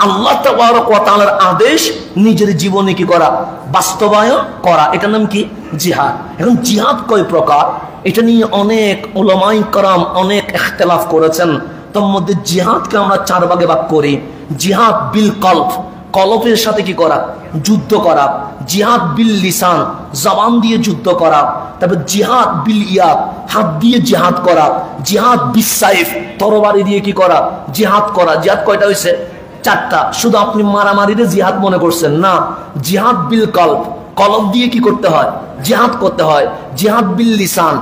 আল্লাহ তাবারক ওয়া তাআলার আদেশ নিজের জীবনে কি করা? বাস্তবায়ন করা। এটার নাম কি? জিহাদ। এখন জিহাদ কয় প্রকার, এটা নিয়ে অনেক উলামায়ে কেরাম অনেক ইখতিলাফ করেছেন। তার মধ্যে জিহাদকে আমরা 4 ভাগে ভাগ করি। জিহাদ বিল কলব, কলবের সাথে কি করা? যুদ্ধ করা। জিহাদ বিল লিসান, জবান দিয়ে যুদ্ধ করা। তারপর জিহাদ বিল ইয়াদ, হাত দিয়ে জিহাদ করা। জিহাদ বিস সাইফ, তরবারি দিয়ে কি করা? জিহাদ করা। জিহাদ কয়টা হয়েছে? 4টা। শুধু আপনি মারামারিতে জিহাদ মনে করছেন না। জিহাদ বিল কলব, কলব দিয়ে কি করতে হয়? জিহাদ করতে হয়। জিহাদ বিল লিসান,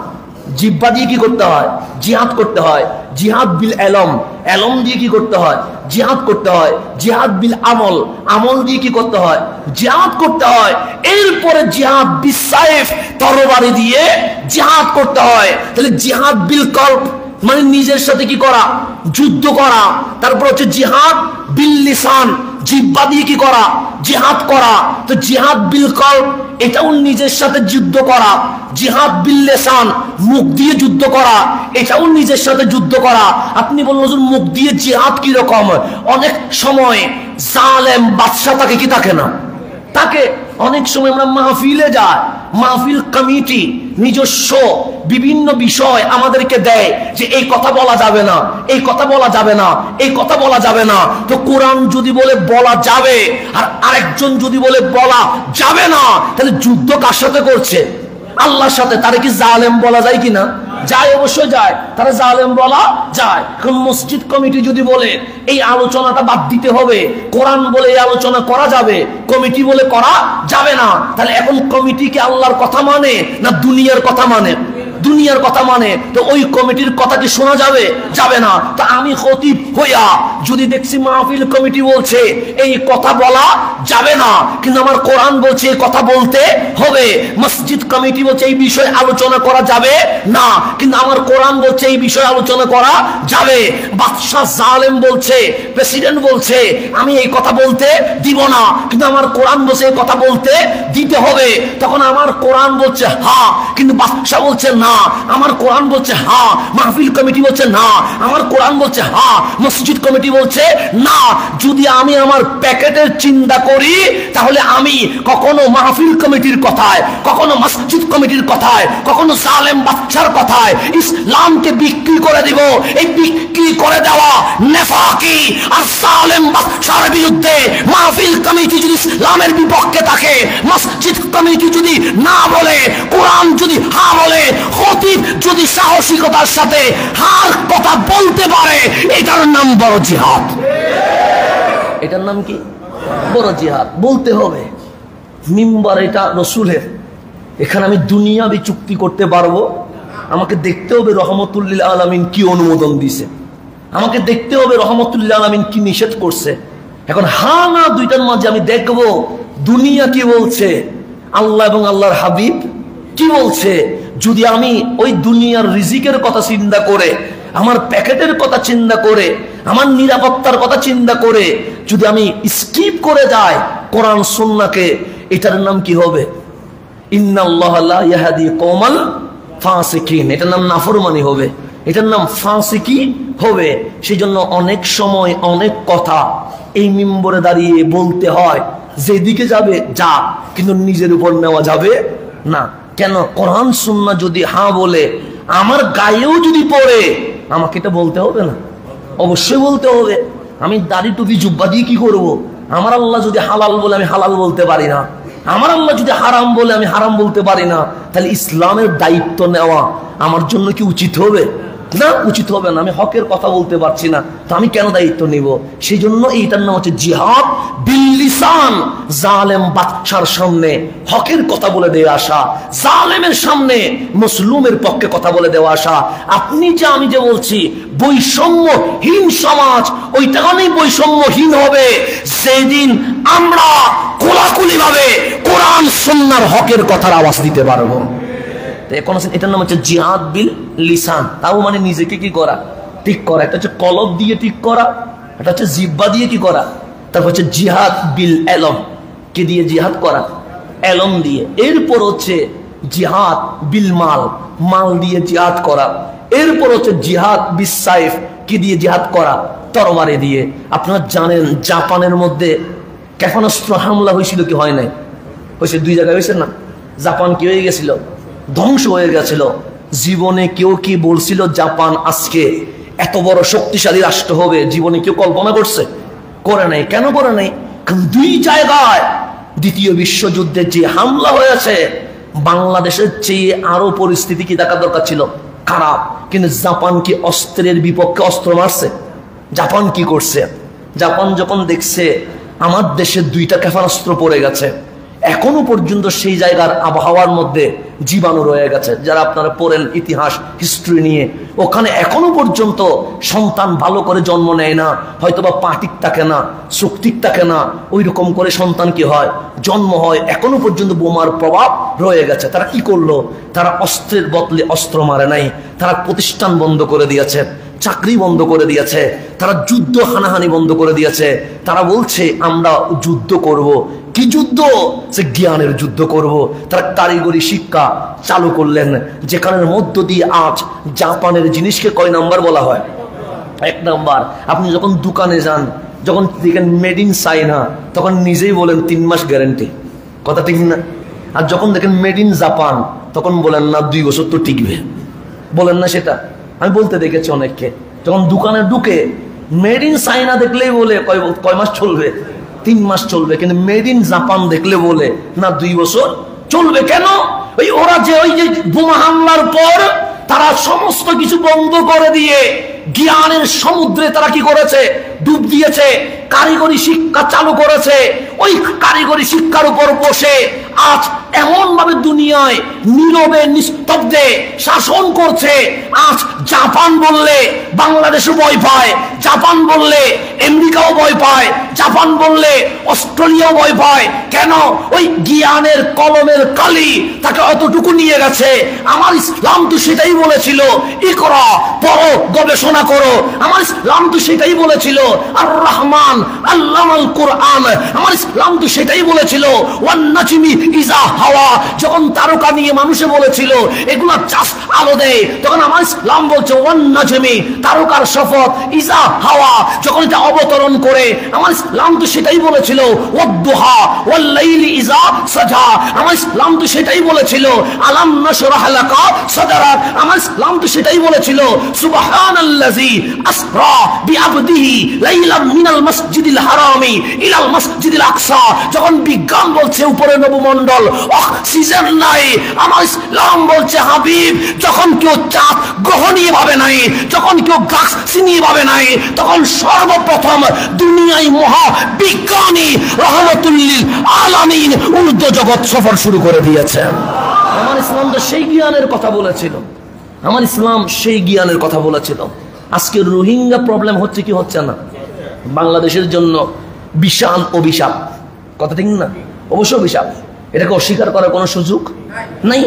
জিহ্বা দিয়ে কি করতে হয়? জিহাদ করতে হয়। জিহাদ বিল এলম, এলম দিয়ে কি করতে হয়? জিহাদ করতে হয়। জিহাদ বিল আমল, আমল দিয়ে কি করতে হয়? জিহাদ করতে হয়। এরপরে জিহাদ বিস সাইফ, তরবারি দিয়ে জিহাদ করতে হয়। তাহলে জিহাদ বিল কলব মানে নিজের সাথে কি করা? যুদ্ধ করা। তারপর হচ্ছে জিহাদ বিল লিসান, জিহ্বা দিয়ে কি করা? জিহাদ করা। তো জিহাদ বিল কলব এটাও নিজের সাথে যুদ্ধ করা। জিহাদ বিল লিসান, মুখ দিয়ে যুদ্ধ করা, এটাও নিজের সাথে যুদ্ধ করা। আপনি বললেন হুজুর মুখ দিয়ে জিহাদ কি রকম? অনেক সময় জালেম বাদশা তাকে কি থাকে না? তাকে অনেক সময় আমরা মাহফিলে যাই, মাহফিল কমিটি নিজস্ব বিভিন্ন বিষয় আমাদেরকে দেয় যে এই কথা বলা যাবে না, এই কথা বলা যাবে না, এই কথা বলা যাবে না। তো কোরআন যদি বলে বলা যাবে আর আরেকজন যদি বলে বলা যাবে না, তাহলে যুদ্ধ কার সাথে করছে? আল্লাহর সাথে। তারে কি জালেম বলা যায় কিনা? যায়, অবশ্যই যায়, তারা জালেম বলা যায়। এখন মসজিদ কমিটি যদি বলে এই আলোচনাটা বাদ দিতে হবে, কোরআন বলে এই আলোচনা করা যাবে, কমিটি বলে করা যাবে না, তাহলে এখন কমিটি কি আল্লাহর কথা মানে না দুনিয়ার কথা মানে? দুনিয়ার কথা মানে। তো ওই কমিটির কথা কি শোনা যাবে? যাবে না। তো আমি খতিব হইয়া যদি দেখছি মাহফিল কমিটি বলছে এই কথা বলা যাবে না, কিন্তু আমার কোরআন বলছে এই কথা বলতে হবে, মসজিদ কমিটি বলছে এই বিষয়ে আলোচনা করা যাবে না, কিন্তু আমার কোরআন বলছে এই বিষয়ে আলোচনা করা যাবে, বাদশাহ জালেম বলছে, প্রেসিডেন্ট বলছে আমি এই কথা বলতে দিব না, কিন্তু আমার কোরআন বলছে এই কথা বলতে দিতে হবে, তখন আমার কোরআন বলছে হ্যাঁ, কিন্তু বাদশাহ বলছে না, আমার কোরআন বলছে হ্যাঁ, মাহফিল কমিটি বলছে না, আমার কোরআন বলছে হ্যাঁ, মসজিদ কমিটি বলছে না। যদি আমি আমার প্যাকেটের চিন্তা করি তাহলে আমি কখনো মাহফিল কমিটির কথায়, কখনো মসজিদ কমিটির কথায়, কখনো জালেম বাদশার কথায় ইসলামকে বিক্রি করে দিব। এই বিক্রি করে দেওয়া নেফাকি আর জালেম বাদশার বিরুদ্ধে মাহফিল কমিটি যদি ইসলামের বিপক্ষে থাকে, মসজিদ কমিটি যদি না বলে, কোরআন যদি হ্যাঁ বলে, খতিব যদি সাহসিকতার সাথে হার কথা বলতে পারে, এটার নাম বড় জিহাদ। এটার নাম কি? বড় জিহাদ। বলতে হবে। মিম্বার এটা রসুলের, এখানে আমি দুনিয়াবি চুক্তি করতে পারবো? আমাকে দেখতে হবে রহমতুল্লিল আলামিন কি অনুমোদন দিছে, আমাকে দেখতে হবে রহমতুল্লিল আলামিন কি নিষেধ করছে। এখন হ্যাঁ না দুইটার মাঝে আমি দেখবো দুনিয়া কি বলছে, আল্লাহ এবং আল্লাহর হাবিব কি বলছে। যদি আমি ওই দুনিয়ার রিজিকের কথা চিন্তা করে, আমার প্যাকেটের কথা চিন্তা করে, আমার নিরাপত্তার কথা চিন্তা করে যদি আমি স্কিপ করে যাই কোরআন সুন্নাহকে, এটার নাম কি হবে? ইন্নাল্লাহা লা ইয়াহদি কওমাল ফাসিকিন। এটার নাম নাফরমানি হবে, এটার নাম ফাসিকি হবে। সেই জন্য অনেক সময় অনেক কথা এই মিম্বরে দাঁড়িয়ে বলতে হয়, যেদিকে যাবে যা, কিন্তু নিজের উপর নেওয়া যাবে না। কেন? কোরআন সুন্নাহ যদি হ্যাঁ বলে, আমার গায়েও যদি পড়ে, আমাকে এটা বলতে হবে না? অবশ্যই বলতে হবে। আমি দাড়ি টুপি জুব্বা দিয়ে কি করব? আমার আল্লাহ যদি হালাল বলে আমি হালাল বলতে পারি না, আমার আল্লাহ যদি হারাম বলে আমি হারাম বলতে পারি না, তাহলে ইসলামের দায়িত্ব নেওয়া আমার জন্য কি উচিত হবে? না, উচিত হবে না। আমি হকের কথা বলতে পারছি না, তো আমি কেন দায়িত্ব নিব? সেই জন্য এইটার নাম হচ্ছে জিহাদ বিল লিসান। জালেম বাদশার সামনে হকের কথা বলে দিয়ে আসা, জালেমের সামনে মুসলুমের পক্ষে কথা বলে দেওয়া আসা। আপনি যে আমি যে বলছি বৈষম্যহীন সমাজ, ওইটা অনেক বৈষম্যহীন হবে সেদিন আমরা কোলাকুলি ভাবে কোরআন সুন্নাহর হকের কথার আওয়াজ দিতে পারবো। এটার নাম হচ্ছে জিহাদ বিল লিসান। তাও মানে নিজেকে কি করা? ঠিক করা। একটা হচ্ছে কলব দিয়ে ঠিক করা, এটা হচ্ছে জিহ্বা দিয়ে কি করা। তারপর হচ্ছে জিহাদ বিল এলম, কি দিয়ে জিহাদ করা? এলম দিয়ে। এরপর হচ্ছে জিহাদ বিল মাল, মাল দিয়ে জিহাদ করা। এরপর হচ্ছে জিহাদ বিস সাইফ, কি দিয়ে জিহাদ করা? তরবারি দিয়ে। আপনারা জানেন জাপানের মধ্যে ক্ষেপণাস্ত্র হামলা হয়েছিল কি হয় নাই? হয়েছে, 2 জায়গায় হয়েছে না? জাপান কি হয়ে গেছিল? ধ্বংস হয়ে গেছিল। জীবনে কেউ কি বলছিল জাপান আজকে এত বড় শক্তিশালী রাষ্ট্র হবে? জীবনে কেউ কল্পনা করছে? করে নাই। কেন করে নাই? কারণ 2 জায়গায় দ্বিতীয় বিশ্বযুদ্ধে যে হামলা হয়েছে, বাংলাদেশের চেয়ে আরো পরিস্থিতি কি দেখা দরকার ছিল? খারাপ। কিন্তু জাপান কি অস্ত্রের বিপক্ষে অস্ত্র মারছে? জাপান কি করছে? জাপান যখন দেখছে আমার দেশে 2টা ক্ষেপণাস্ত্র পড়ে গেছে, এখনো পর্যন্ত সেই জায়গার আবহাওয়ার মধ্যে জীবাণু রয়ে গেছে। যারা আপনারা পড়েন ইতিহাস, হিস্ট্রি নিয়ে, ওখানে এখনো পর্যন্ত সন্তান ভালো করে জন্ম নেয় না, হয়তোবা পা ঠিক থাকে না, চোখ ঠিক থাকে না, ওই রকম করে সন্তান কি হয়? জন্ম হয়। এখনো পর্যন্ত বোমার প্রভাব রয়ে গেছে। তারা কি করলো? তারা অস্ত্রের বদলে অস্ত্র মারে নাই, তারা প্রতিষ্ঠান বন্ধ করে দিয়েছে, চাকরি বন্ধ করে দিয়েছে, তারা যুদ্ধ হানাহানি বন্ধ করে দিয়েছে। তারা বলছে আমরা যুদ্ধ করব। কি যুদ্ধ? সে জ্ঞানের যুদ্ধ করব। তারা কারিগরি শিক্ষা চালু করলেন, যেখানের মধ্য দিয়ে আজ জাপানের জিনিসকে কয় নাম্বার বলা হয়? 1 নাম্বার। আপনি যখন দোকানে যান, যখন দেখেন মেড ইন চাইনা, তখন নিজেই বলেন 3 মাস গ্যারান্টি। কথা ঠিক না? আর যখন দেখেন মেড ইন জাপান, তখন বলেন না 2 বছর তো টিকবে। বলেন না সেটা? আমি বলতে দেখেছি অনেককে, যখন দোকানে ঢুকে মেড ইন চাইনা দেখলেই বলে কয় মাস চলবে? 3 মাস চলবে। কিন্তু মেড ইন জাপান দেখলে বলে না 2 বছর চলবে। কেন? ওরা যে ওই যে বোমা হামলার পর তারা সমস্ত কিছু বন্ধ করে দিয়ে জ্ঞানের সমুদ্রে তারা কি করেছে? ডুব দিয়েছে। কারিগরি শিক্ষা চালু করেছে। ওই কারিগরি শিক্ষার উপর বসে আজ এমন ভাবে দুনিয়ায় নীরবে নিস্তব্ধে শাসন করছে। আজ জাপান বললে বাংলাদেশও ভয় পায়, জাপান বললে আমেরিকাও ভয় পায়, জাপান বললে অস্ট্রেলিয়াও ভয় পায়। কেন? ওই জ্ঞানের কলমের কালি তাকে অতটুকু নিয়ে গেছে। আমার ইসলাম তো সেটাই বলেছিল, ইকরা, পড়ো, গবেষণা করো। আমার ইসলাম তো সেটাই বলেছিল, আর রহমান আল্লামাল কোরআন। আমার ইসলাম তো সেটাই বলেছিল, ওয়ান নাজমি ইজা হাওয়া। যখন তারকা নিয়ে মানুষে বলেছিল এগুলা জাস্ট আলো দেয়, তখন আমার ইসলাম বলছে ওয়ান নাজমি, তারকার শপথ, ইজা হাওয়া, যখন এটা অবতরণ করে। আমার ইসলাম তো সেটাই বলেছিল, ওয়াদ-দুহা ওয়াল লাইলি ইজা সাজা। আমার ইসলাম তো সেটাই বলেছিল, আলাম নাশরাহ লাকা সাদরাক। আমার ইসলাম তো সেটাই বলেছিল, সুবহানাল্লাযী আসরা বিআবদিহি লাইলাম মিনাল মাসজিদিল হারামি ইলাল মাসজিদিল আকসা। যখন বিজ্ঞান বলছে উপরে নবমণ্ডল, অক্সিজেন নাই, আমার ইসলাম বলছে হাবিব, যখন কেউ চাঁদ গ্রহণীয় ভাবে নাই, যখন কেউ গ্যালাক্সি নিয়ে ভাবে নাই, তখন সর্বপ্রথম দুনিয়ায় মহা বিজ্ঞানী রহমাতুল লিল আলামিন উর্দু জগৎ সফর শুরু করে দিয়েছেন। আমার ইসলাম তো সেই জ্ঞানের কথা বলেছিল, আমার ইসলাম সেই জ্ঞানের কথা বলেছিল। আজকে রোহিঙ্গা প্রবলেম হচ্ছে কি হচ্ছে না? বাংলাদেশের জন্য বিশাল অভিশাপ। কথা ঠিক না? অবশ্য অভিশাপ, এটাকে অস্বীকার করার কোনো সুযোগ নাই,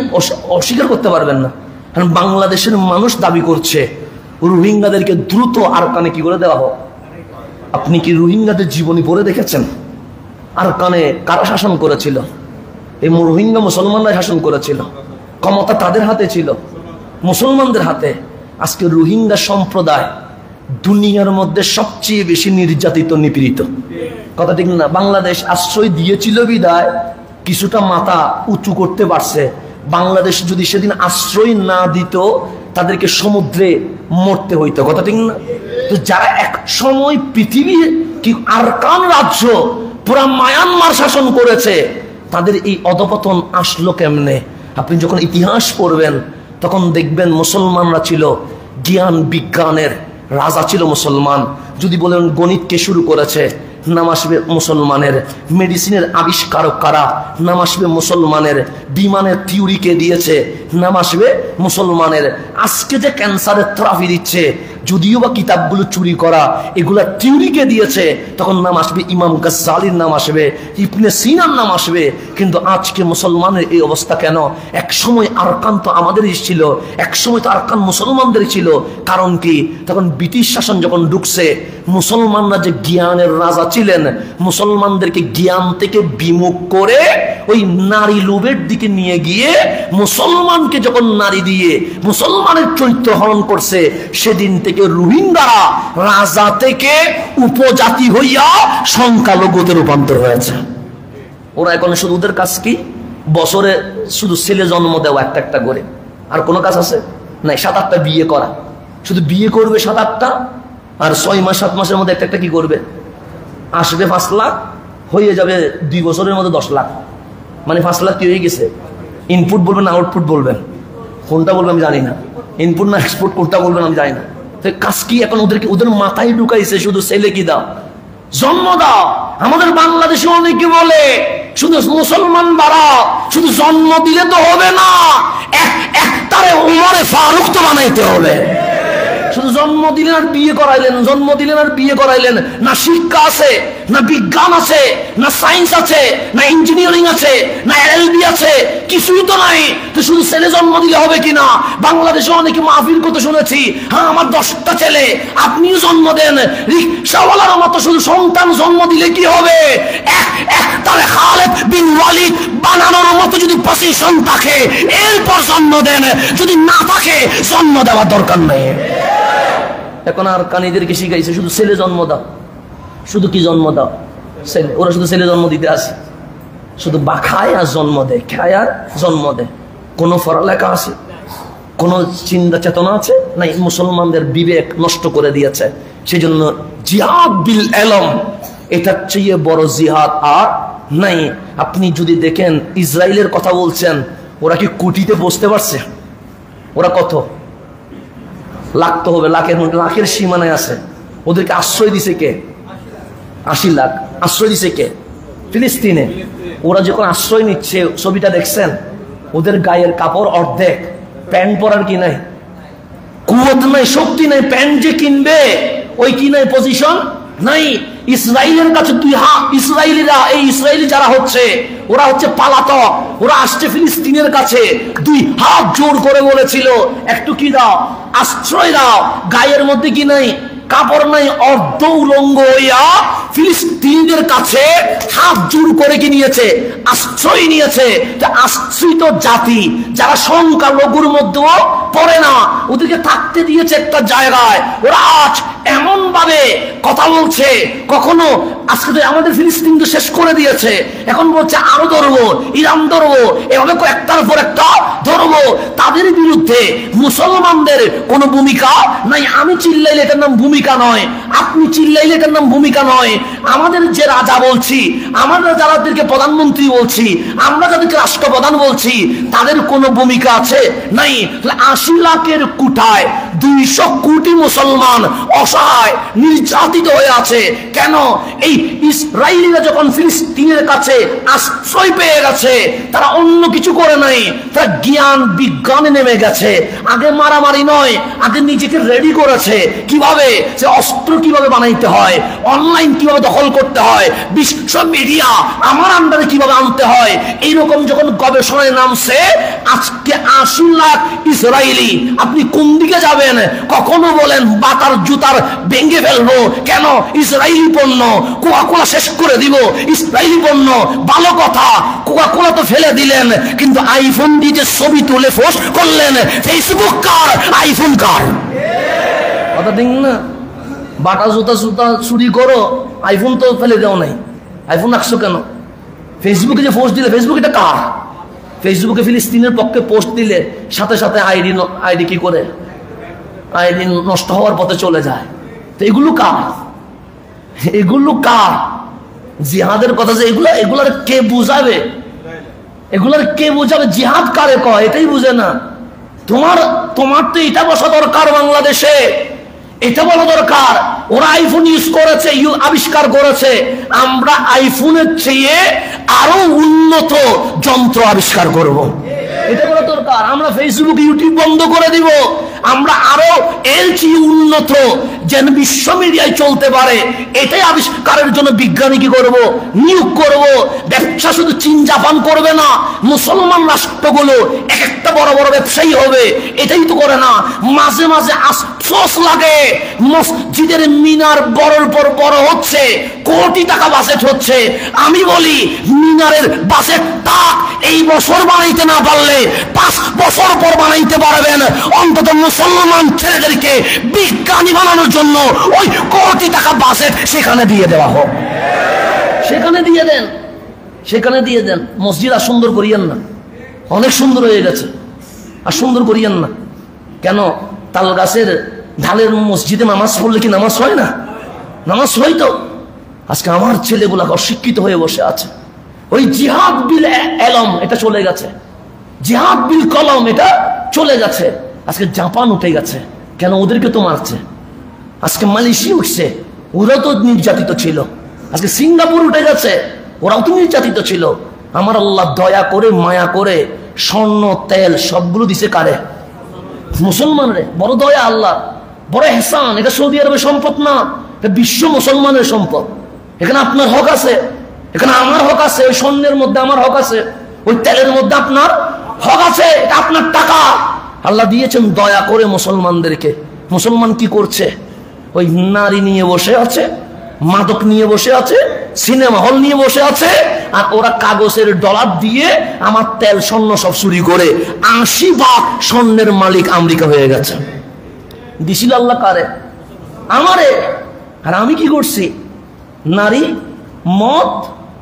অস্বীকার করতে পারবেন না। কারণ বাংলাদেশের মানুষ দাবি করছে রোহিঙ্গাদেরকে দ্রুত আরকানে কি করে দেওয়া হোক। আপনি কি রোহিঙ্গাদের জীবনী পড়ে দেখেছেন? আরকানে কারা শাসন করেছিল? এই রোহিঙ্গা মুসলমানরা শাসন করেছিল, ক্ষমতা তাদের হাতে ছিল, মুসলমানদের হাতে। আজকে রোহিঙ্গা সম্প্রদায় দুনিয়ার মধ্যে সবচেয়ে বেশি নির্যাতিত, নিপীড়িত। কথা ঠিক না? বাংলাদেশ আশ্রয় দিয়েছিল বিদায় কিছুটা মাথা উঁচু করতে পারছে। বাংলাদেশ যদি সেদিন আশ্রয় না দিত তাদেরকে সমুদ্রে মরতে হইতো। কথা ঠিক না? তো যারা এক সময় পৃথিবীর কি আরকান রাজ্য পুরা মায়ানমার শাসন করেছে, তাদের এই অধপতন আসলো কেমনে? আপনি যখন ইতিহাস পড়বেন তখন দেখবেন মুসলমানরা ছিল জ্ঞান বিজ্ঞানের রাজা, ছিল মুসলমান। যদি বলেন গণিতকে শুরু করেছে, নাম আসবে মুসলমানের। মেডিসিনের আবিষ্কারক কারা? নাম আসবে মুসলমানের। বিমানের থিওরিকে দিয়েছে, নাম আসবে মুসলমানের। আজকে যে ক্যান্সারের থেরাপি দিচ্ছে, যদিও বা কিতাবগুলো চুরি করা, এগুলা থিওরিকে দিয়েছে, তখন নাম আসবে ইমাম গাজ্জালির নাম আসবে, ইবনে সিনার নাম আসবে। কিন্তু আজকে মুসলমানের এই অবস্থা কেন? এক সময় আরকান তো আমাদেরই ছিল, এক সময় তো আরকান মুসলমানদেরই ছিল। কারণ কি? তখন ব্রিটিশ শাসন যখন ঢুকছে, মুসলমানরা যে জ্ঞানের রাজা ছিলেন, মুসলমানদেরকে জ্ঞান থেকে বিমুখ করে ওই নারী লোভের দিকে নিয়ে গিয়ে মুসলমানকে যখন নারী দিয়ে মুসলমানের চরিত্র হরণ করছে, সেদিন থেকে রোহিঙ্গারা রাজা থেকে উপজাতি হইয়া সংখ্যালঘুতে রূপান্তর হয়েছে। ওরা এখন শুধু ওদের কাজ কি? বছরে শুধু ছেলে জন্ম দেওয়া একটা একটা করে, আর কোনো কাজ আছে নাই। 7-8টা বিয়ে করা, শুধু বিয়ে করবে 7-8টা, আর 6 মাস 7 মাসের মধ্যে একটা কি করবে? আসবে 5 লাখ, হয়ে যাবে 2 বছরের মধ্যে 10 লাখ। মানে 5 লাখ কি হয়ে গেছে? ইনপুট বলবেন না আউটপুট বলবেন? কোনটা বলবেন আমি জানি না। ইনপুট না এক্সপোর্ট কোনটা বলবেন আমি জানি না। তো কাজ কি এখন ওদেরকে? ওদের মাথায় ঢুকাইছে শুধু ছেলে কি দাও, জন্ম দাও। আমাদের বাংলাদেশে অনেকে বলে শুধু মুসলমান বাড়াও, শুধু জন্ম দিলে তো হবে না, একটারে উমরে ফারুক তো বানাইতে হবে। শুধু জন্ম দিলেন আর বিয়ে করাইলেন, জন্ম দিলেন আর বিয়ে করাইলেন। না শিক্ষা আছে, না বিজ্ঞান আছে, না সায়েন্স আছে, না ইঞ্জিনিয়ারিং আছে, না এলএলবি আছে, কিছুই তো নাই। তো শুধু ছেলে জন্ম দিলে হবে কিনা? বাংলাদেশে অনেকে মাহফিল করতে শুনেছি, হ্যাঁ আমার 10টা ছেলে, আপনিও জন্ম দেন। রিকশাওয়ালার মতো শুধু সন্তান জন্ম দিলে কি হবে? একটারে খালেদ বিন ওয়ালিদ বানানোর মতো যদি পজিশন থাকে, এরপর জন্ম দেন। যদি না থাকে জন্ম দেওয়ার দরকার নেই। এখন আর কানীদেরকে শিখাইছে শুধু ছেলে জন্ম দাও, শুধু কি জন্ম দাও? ছেলে। ওরা শুধু ছেলে জন্ম দিতে আসে, শুধু খায় আর জন্ম দেয়, খায় আর জন্ম দেয়। কোনো পড়ালেখা আছে, কোনো চিন্তা চেতনা আছে নাই। মুসলমানদের বিবেক নষ্ট করে দিয়েছে। সেই জন্য জিহাদ বিল ইলম, এটার চেয়ে বড় জিহাদ আর নাই। আপনি যদি দেখেন ইসরায়েলের কথা বলছেন, ওরা কি কুটিতে বসতে পারছে? ওরা কত লাখ তো হবে, লাখের সীমানায় আছে। ওদেরকে আশ্রয় দিছে কে? 80 লাখ আশ্রয় দিছে কে? ফিলিস্তিনে। ওরা যখন আশ্রয় নিচ্ছে, ছবিটা দেখছেন, ওদের গায়ের কাপড় অর্ধেক, প্যান্ট পরার কি নাই, কুয়ত নাই, শক্তি নাই, প্যান্ট যে কিনবে ওই কি নাই, পজিশন নাই। ইসরায়েলের কাছে ইসরায়েলিরা, এই ইসরায়েলি যারা হচ্ছে, ওরা হচ্ছে পালাতক। ওরা আসছে ফিলিস্তিনের কাছে, 2 হাত জোর করে বলেছিল একটু কি দাও, আশ্রয় দাও। গায়ের মধ্যে কি নাই, কাপড় নাই, অর্ধ উলঙ্গ হইয়া ফিলিস্তিনিদের কাছে হাত জোর করে কি নিয়েছে, আশ্রয় নিয়েছে। আশ্রিত জাতি যারা সংখ্যালঘুর মধ্যেও পড়ে না, ওদেরকে থাকতে দিয়েছে একটা জায়গায়। ওরা আজ এমন ভাবে কথা বলছে, কখনো আজকে তো আমাদের ফিলিস্তিন তো শেষ করে দিয়েছে, এখন বলছে আরো ধরবো, ইরান ধরবো, এভাবে একটার পর একটা ধরবো। তাদের বিরুদ্ধে মুসলমানদের কোনো ভূমিকা নাই। আমি চিল্লাইলে এটার নাম ভূমিকা নয়, আপনি চিল্লাইলে এটার নাম ভূমিকা নয়। আমাদের যে রাজা বলছি, আমরা যাদেরকে প্রধানমন্ত্রী বলছি, আমরা যাদেরকে রাষ্ট্রপ্রধান বলছি, তাদের কোনো ভূমিকা আছে? নাই। 80 লাখের কুঠায় 200 কোটি মুসলমান অসহায় নির্যাতিত হয়ে আছে। কেন? এই ইসরায়েলিরা যখন ফিলিস্তিনের কাছে আশ্রয় পেয়ে গেছে, তারা অন্য কিছু করে নাই, তারা জ্ঞান বিজ্ঞানে নেমে গেছে। আগে মারামারি নয়, আগে নিজেকে রেডি করেছে কিভাবে যে অস্ত্র কিভাবে বানাইতে হয়, অনলাইন কিভাবে দখল করতে হয়, বিশ্ব মিডিয়া আমার আন্ডারে কিভাবে আনতে হয়। এইরকম যখন গবেষণায় নামছে, আজকে 80 লাখ ইসরায়েলি। আপনি কোন দিকে যাবেন? কখনো বলেন বাটার জুতার ভেঙে ফেলবো, কেন? ইসরায়েলি পণ্য। কোকা-কোলা শেষ করে দিব, ইসরায়েলি পণ্য। ভালো কথা, কোকা-কোলা তো ফেলে দিলেন, কিন্তু আইফোন দিয়ে যে ছবি তুলে পোস্ট করলেন, ফেসবুক কার, আইফোন কার? কথা দিন না। বাটা জুতা চুরি করো, আইফোন তো ফেলে দেওয়া নাই, আইফোন রাখছো কেন? ফেসবুকে যে পোস্ট দিলে, ফেসবুক এটা কার? ফেসবুকে ফিলিস্তিনের পক্ষে পোস্ট দিলে সাথে সাথে আইডি কি করে, আইডি নষ্ট হওয়ার পথে চলে যায়। তো এগুলো কার? এগুলো কার? জিহাদের কথা যে এগুলার কে বুঝাবে? এগুলার কে বুঝাবে? জিহাদ কারে কয় এটাই বুঝে না। তোমার তো এটা বসা দরকার বাংলাদেশে, এটা বলা দরকার। ওরা আইফোন ইউজ করেছে, আবিষ্কার করেছে, আমরা আইফোনের চেয়ে আরো উন্নত যন্ত্র আবিষ্কার করব। এটা বলা দরকার। আমরা ফেসবুক ইউটিউব বন্ধ করে দিব, আমরা আরো এর চেয়ে উন্নত যেন বিশ্ব মিডিয়ায় চলতে পারে, এটাই আবিষ্কারের জন্য বিজ্ঞানী কি করবো, নিয়োগ করব। ব্যবসা শুধু চীন জাপান করবে না, মুসলমান রাষ্ট্রগুলো এক একটা বড় বড় ব্যবসায়ী হবে, এটাই তো করে না। মাঝে মাঝে আফসোস লাগে, মসজিদের মিনার বড়র পর বড় হচ্ছে, কোটি টাকা বাজেট হচ্ছে। আমি বলি মিনারের বাজেটটা এই বছর বানাইতে না পারলে 5 বছর পর বানাইতে পারবেন। অন্তত মুসলমান ছেলেদেরকে বিজ্ঞানী বানানোর জন্য ওই কোটি টাকা বাজেট সেখানে দিয়ে দেওয়া হোক, সেখানে দিয়ে দেন, সেখানে দিয়ে দেন। মসজিদ আর সুন্দর করিয়েন না, অনেক সুন্দর হয়ে গেছে, আর সুন্দর করিয়েন না। কেন? তাল গাছের ঢালের মসজিদে নামাজ পড়লে কি নামাজ হয় না? নামাজ হয় তো। আজকে আমার ছেলেগুলা অশিক্ষিত হয়ে বসে আছে। ওই জিহাদ বিল এলম এটা চলে গেছে, জিহাদ বিল কলম এটা চলে গেছে। আজকে জাপান উঠে গেছে, কেন? ওদেরকে তো মারছে। আজকে মালয়েশিয়া উঠছে, ওরাও তো নির্যাতিত ছিল। আজকে সিঙ্গাপুর উঠে গেছে, ওরাও তো নির্যাতিত ছিল। আমার আল্লাহ দয়া করে মায়া করে স্বর্ণ তেল সবগুলো দিছে কারে? মুসলমানরে। বড় দয়া আল্লাহ, বড় এহসান। এটা সৌদি আরবের সম্পদ না, এটা বিশ্ব মুসলমানের সম্পদ। এখানে আপনার হক আছে, এখানে আমার হক আছে, ওই স্বর্ণের মধ্যে আমার হক আছে, ওই তেলের মধ্যে আপনার হক আছে, এটা আপনার টাকা। আল্লাহ দিয়েছেন দয়া করে মুসলমানদেরকে। মুসলমান কি করছে? ওই নারী নিয়ে বসে আছে, মাদক নিয়ে বসে আছে, সিনেমা হল নিয়ে বসে আছে, আর ওরা কাগজের ডলার দিয়ে আমার তেল স্বর্ণ সব চুরি করে 80 ভাগ স্বর্ণের মালিক আমেরিকা হয়ে গেছে। দিছিল আল্লাহ কারে? আমারে। আর আমি কি করছি? নারী, মদ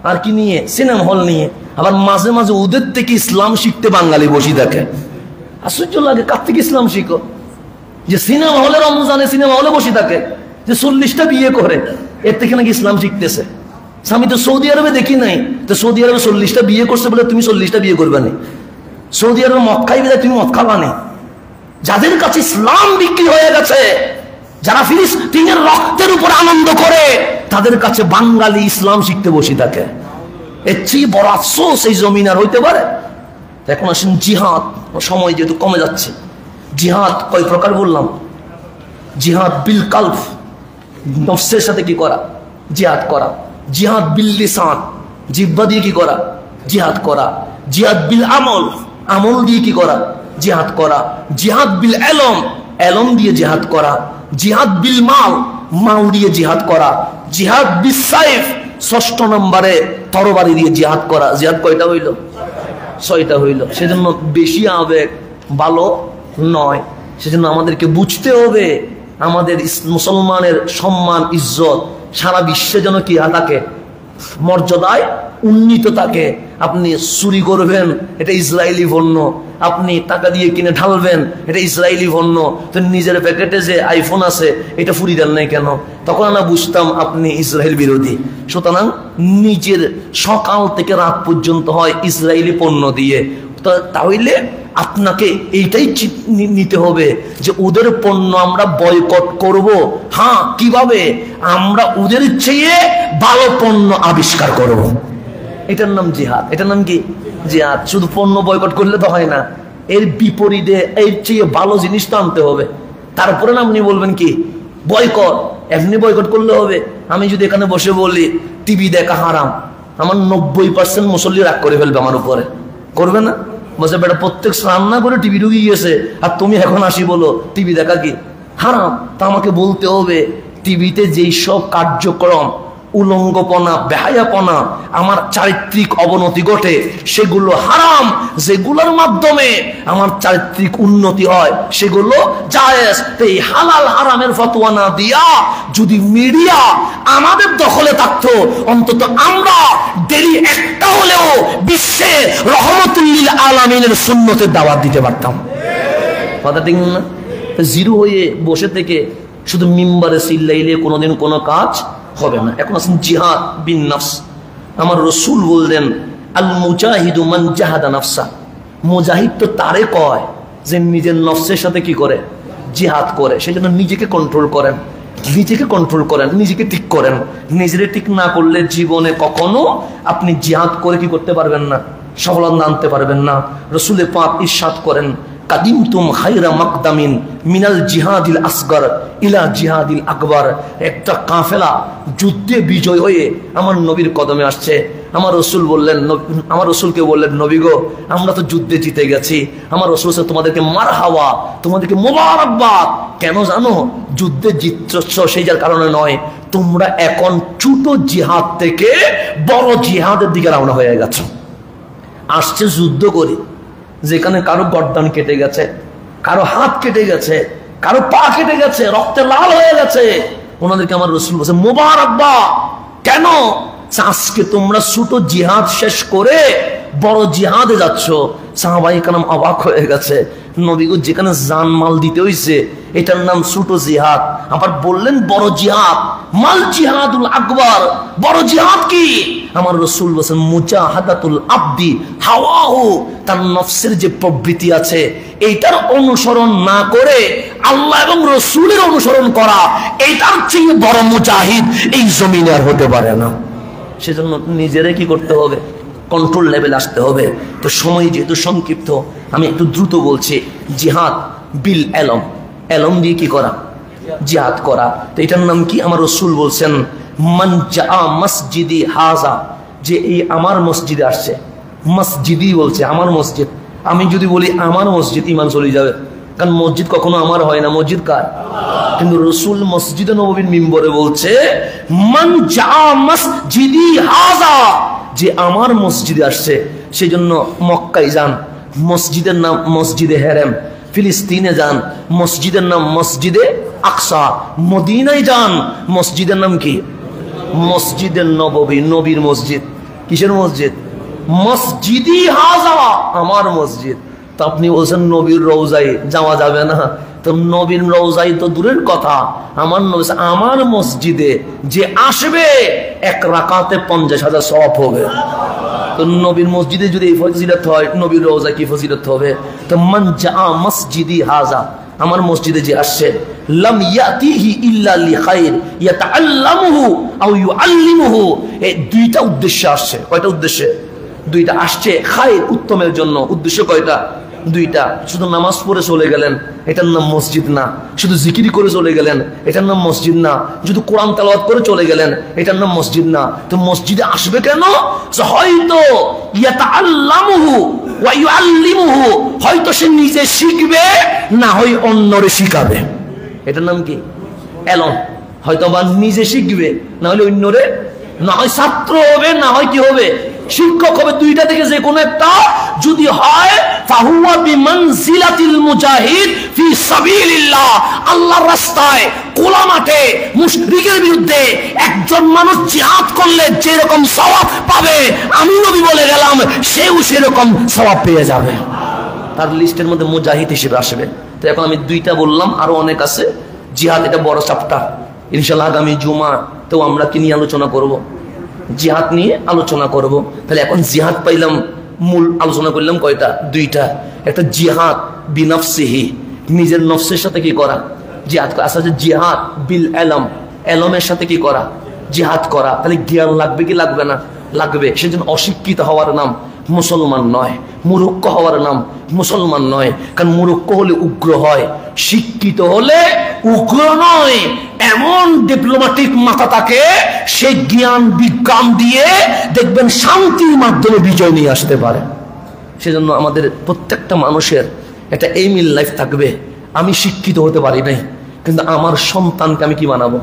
আর কি নিয়ে, সিনেমা হল নিয়ে। আবার মাঝে মাঝে ওদের থেকে ইসলাম শিখতে বাঙালি বসে থাকে। আশ্চর্য লাগে, কার থেকে ইসলাম শিখো? যে সিনেমা হলে, রমজানে সিনেমা হলে বসে থাকে, যে 40টা বিয়ে করে, এর থেকে নাকি ইসলাম শিখতেছে। আমি তো সৌদি আরবে দেখি নাই, তো সৌদি আরবে 40টা বিয়ে করছে বলে তুমি 40টা বিয়ে করবে না। সৌদি আরবে মদ খাইবে, তুমি মদ খাবা না। যাদের কাছে ইসলাম বিক্রি হয়ে গেছে, যারা ফিলিস্তিনের রক্তের উপর আনন্দ করে, তাদের কাছে বাঙালি ইসলাম শিখতে বসে থাকে। এর চেয়ে বড় আফসোস এই জমিন আর হইতে পারে? এখন আসেন জিহাদ, সময় যেহেতু কমে যাচ্ছে। জিহাদ কয় প্রকার বললাম? জিহাদ বিল কালব, নফসের সাথে কি করা? জিহাদ করা। জিহাদ বিল লিসান, জিহ্বা দিয়ে কি করা? জিহাদ করা। জিহাদ বিল আমল, আমল দিয়ে কি করা? জিহাদ করা। জিহাদ বিল ইলম, ইলম দিয়ে জিহাদ করা। জিহাদ বিল মাল, মাল দিয়ে জিহাদ করা। জিহাদ বিস সাইফ, ৬ষ্ঠ নম্বরে তরবারি দিয়ে জিহাদ করা। জিহাদ কয়টা হইল? ৬টা হইল। সেজন্য বেশি আবেগ ভালো নয়। সেজন্য আমাদেরকে বুঝতে হবে আমাদের মুসলমানের সম্মান ইজ্জত সারা বিশ্বে যেন কি থাকে, মর্যাদায় উন্নীত থাকে। আপনি চুরি করবেন, এটা ইসরায়েলি পণ্য। আপনি টাকা দিয়ে কিনে ঢালবেন, এটা ইসরায়েলি পণ্য। তো নিজের প্যাকেটে যে আইফোন আছে এটা ফুরি দেন নাই কেন? তখন আমরা বুঝতাম আপনি ইসরায়েল বিরোধী। সুতরাং নিজের সকাল থেকে রাত পর্যন্ত হয় ইসরায়েলি পণ্য দিয়ে। তাহলে আপনাকে এইটাই নিতে হবে যে ওদের পণ্য আমরা বয়কট করব। হ্যাঁ, কিভাবে? আমরা ওদের চেয়ে ভালো পণ্য আবিষ্কার করব। এটার নাম জিহাদ। এটার নাম কি? জিহাদ। শুধু পণ্য বয়কট করলে তো হয় না, এর বিপরীতে এর চেয়ে ভালো জিনিস তো আনতে হবে। তারপরে না আপনি বলবেন কি বয়কট, এমনি বয়কট করলে হবে? আমি যদি এখানে বসে বলি টিভি দেখা হারাম, আমার 90% মুসল্লি রাগ করে ফেলবে আমার উপরে, করবে না? বলছে বেটা প্রত্যেক রান্না করে টিভি ঢুকে গিয়েছে, আর তুমি এখন আসি বলো টিভি দেখা কি হারাম? তা আমাকে বলতে হবে টিভিতে যেই সব কার্যক্রম, উলঙ্গপনা, বেহায়াপনা, আমার চারিত্রিক অবনতি ঘটে, সেগুলো হারাম। যেগুলোর মাধ্যমে আমার চারিত্রিক উন্নতি হয় সেগুলো জায়েজ। এই হালাল হারামের ফতোয়া না দিয়া যদি মিডিয়া আমাদের দখলে থাকতো, অন্তত আমরা ডেলি একটা হলেও বিশ্বে রহমতুল লিল আলামিনের সুন্নতের দাওয়াত দিতে পারতাম। কথা ঠিক না? জিরো হয়ে বসে থেকে শুধু মিম্বারে চিল্লাইলে কোনোদিন কোনো কাজ হবে না। এখন আসেন জিহাদ বিন নফস। আমার রসুল বললেন আল মুজাহিদু মান জাহাদা নফসা। মুজাহিদ তো তারে কয় যে নিজের নফসের সাথে কি করে? জিহাদ করে। সেজন্য নিজেকে কন্ট্রোল করেন, নিজেকে কন্ট্রোল করেন, নিজেকে ঠিক করেন। নিজেকে ঠিক না করলে জীবনে কখনো আপনি জিহাদ করে কি করতে পারবেন না, সফলতা আনতে পারবেন না। রসুলে পাক ইরশাদ করেন কাদিমতুম খায়রা মাকদামিন মিনাল জিহাদিল আসগর ইলা জিহাদিল আকবর। একটা কাফেলা যুদ্ধে বিজয় হয়ে আমার নবীর কদমে আসছে। আমার রসুল বললেন, আমার রসুলকে বললেন নবী গো, আমরা তো যুদ্ধে জিতে গেছি। আমার রসুল তোমাদেরকে মারহাওয়া, তোমাদেরকে মোবারকবাদ। কেন জানো? যুদ্ধে জিতছ সেই যার কারণে নয়, তোমরা এখন ছোট জিহাদ থেকে বড় জিহাদের দিকে রওনা হয়ে গেছো। আসছে যুদ্ধ করে, যেখানে কারো গর্দান কেটে গেছে, কারো হাত কেটে গেছে, কারো পা কেটে গেছে, রক্তে লাল হয়ে গেছে, ওনাদেরকে আমার রসুল বলছে মোবারকবাদ। কেন? আজকে তোমরা ছোট জিহাদ শেষ করে বড় জিহাদে যাচ্ছ। সাহাবায়ে কেরাম অবাক হয়ে গেছে, নবী গো যেখানে জানমাল দিতে হইছে এটার নাম ছোট জিহাদ, আবার বললেন বড় জিহাদ, মাল জিহাদুল আকবার। বড় জিহাদ কি? আমার রসুল বলেন মুজাহাদাতুল আবদি হাওয়াহু, তার নফসের যে প্রবৃত্তি আছে এইটার অনুসরণ না করে আল্লাহ এবং রসুলের অনুসরণ করা, এইটার চেয়ে বড় মুজাহিদ এই জমিনে আর হতে পারে না। সেজন্য নিজেরে কি করতে হবে? কন্ট্রোল লেভেল আসতে হবে। তো সময় যেহেতু সংক্ষিপ্ত, আমি একটু দ্রুত বলছি। জিহাদ বিল এলম, এলম দিয়ে কি করা? জিহাদ করা। তো এটার নাম কি? আমার রসুল বলছেন মান জাআ মসজিদি হাজা, যে এই আমার মসজিদে আসছে, মসজিদি বলছে আমার মসজিদ। আমি যদি বলি আমার মসজিদ, ইমান চলে যাবে, কারণ মসজিদ কখনো আমার হয় না, মসজিদ কার? কিন্তু রসুল মসজিদে নববীর মিম্বরে বলছে মান জাআ মসজিদি হাজা, যে আমার মসজিদে আসছে। সেই জন্য মক্কায় যান, মসজিদের নাম মসজিদে হেরেম। ফিলিস্তিনে যান, মসজিদের নাম মসজিদে আকসা। মদিনায় যান, মসজিদের নাম কি? মসজিদে নববী, নবীর মসজিদ। কিসের মসজিদ? মসজিদি হাজা, আমার মসজিদ। তো আপনি বলছেন নবীর রওজায় যাওয়া যাবে না। তো নবীর রওজায় তো দূরের কথা, আমার নবী আমার মসজিদে যে আসবে এক রাকাতে 50,000 সওয়াব হবে। তো নবীর মসজিদে যদি এই ফজিলত হয়, নবীর রওজায় কি ফজিলত হবে? তো মান জাআ মসজিদি হাযা, আমার মসজিদে যে আসছে, লাম ইয়াতিহি ইল্লা লিখাইর ইয়াতাআল্লামুহু আও ইউআল্লিমুহু, এই দুইটা উদ্দেশ্যে আসছে। কয়টা উদ্দেশ্যে? দুইটা আসছে খায়র, উত্তমের জন্য। উদ্দেশ্য কয়টা? দুইটা। শুধু নামাজ পড়ে চলে গেলেন, এটার নাম মসজিদ না। শুধু জিকির করে চলে গেলেন, এটার নাম মসজিদ না। শুধু কোরআন তেলাওয়াত করে চলে গেলেন, এটার নাম মসজিদ না। তো মসজিদে আসবে কেন? হয়তো ইয়াতাআল্লামুহু ওয়া ইউআল্লিমুহু, হয়তো সে নিজে শিখবে, না হয় অন্যরে শিখাবে। এটার নাম কি? এলম। হয়তো বা নিজে শিখবে, না হলে অন্যরে, না হয় ছাত্র হবে, না হয় কি হবে? শিক্ষক হবে। দুইটা থেকে যে কোনো একটা যদি হয়, ফাহুয়া বিমানজিলাতিল মুজাহিদ ফি সাবিলিল্লাহ, আল্লাহর রাস্তায় খোলা মাঠে মুশরিকের বিরুদ্ধে একজন মানুষ জিহাদ করলে যেরকম সওয়াব পাবে, আমি নবী বলে গেলাম, সেও সেরকম সওয়াব পেয়ে যাবে। তার লিস্টের মধ্যে মুজাহিদ হিসেবে আসবে। তো এখন আমি দুইটা বললাম, আরো অনেক আছে। জিহাদ এটা বড় চ্যাপ্টার। ইনশাআল্লাহ আগামী জুমা তো আমরা কি নিয়ে আলোচনা করব? জিহাদ নিয়ে আলোচনা করব। তাহলে এখন জিহাদ পাইলাম, মূল আলোচনা করলাম কয়টা? দুইটা। একটা জিহাদ বিনফসিহি, নিজের নফসের সাথে কি করা, জিহাদ করা। আচ্ছা, জিহাদ বিল এলম, এলমের সাথে কি করা, জিহাদ করা। তাহলে জ্ঞান লাগবে কি লাগবে না? লাগবে। সেজন্য অশিক্ষিত হওয়ার নাম মুসলমান নয়, মূর্খ হওয়ার নাম মুসলমান নয়। কারণ মূর্খ হলে উগ্র হয়, শিক্ষিত হলে উগ্র নয়। এমন ডিপ্লোম্যাটিক মাথা থাকে, সে জ্ঞান বিজ্ঞান দিয়ে দেখবেন শান্তির মাধ্যমে বিজয় নিয়ে আসতে পারে। সেজন্য আমাদের প্রত্যেকটা মানুষের একটা এইম ইন লাইফ থাকবে। আমি শিক্ষিত হতে পারি নাই, কিন্তু আমার সন্তানকে আমি কি বানাবো?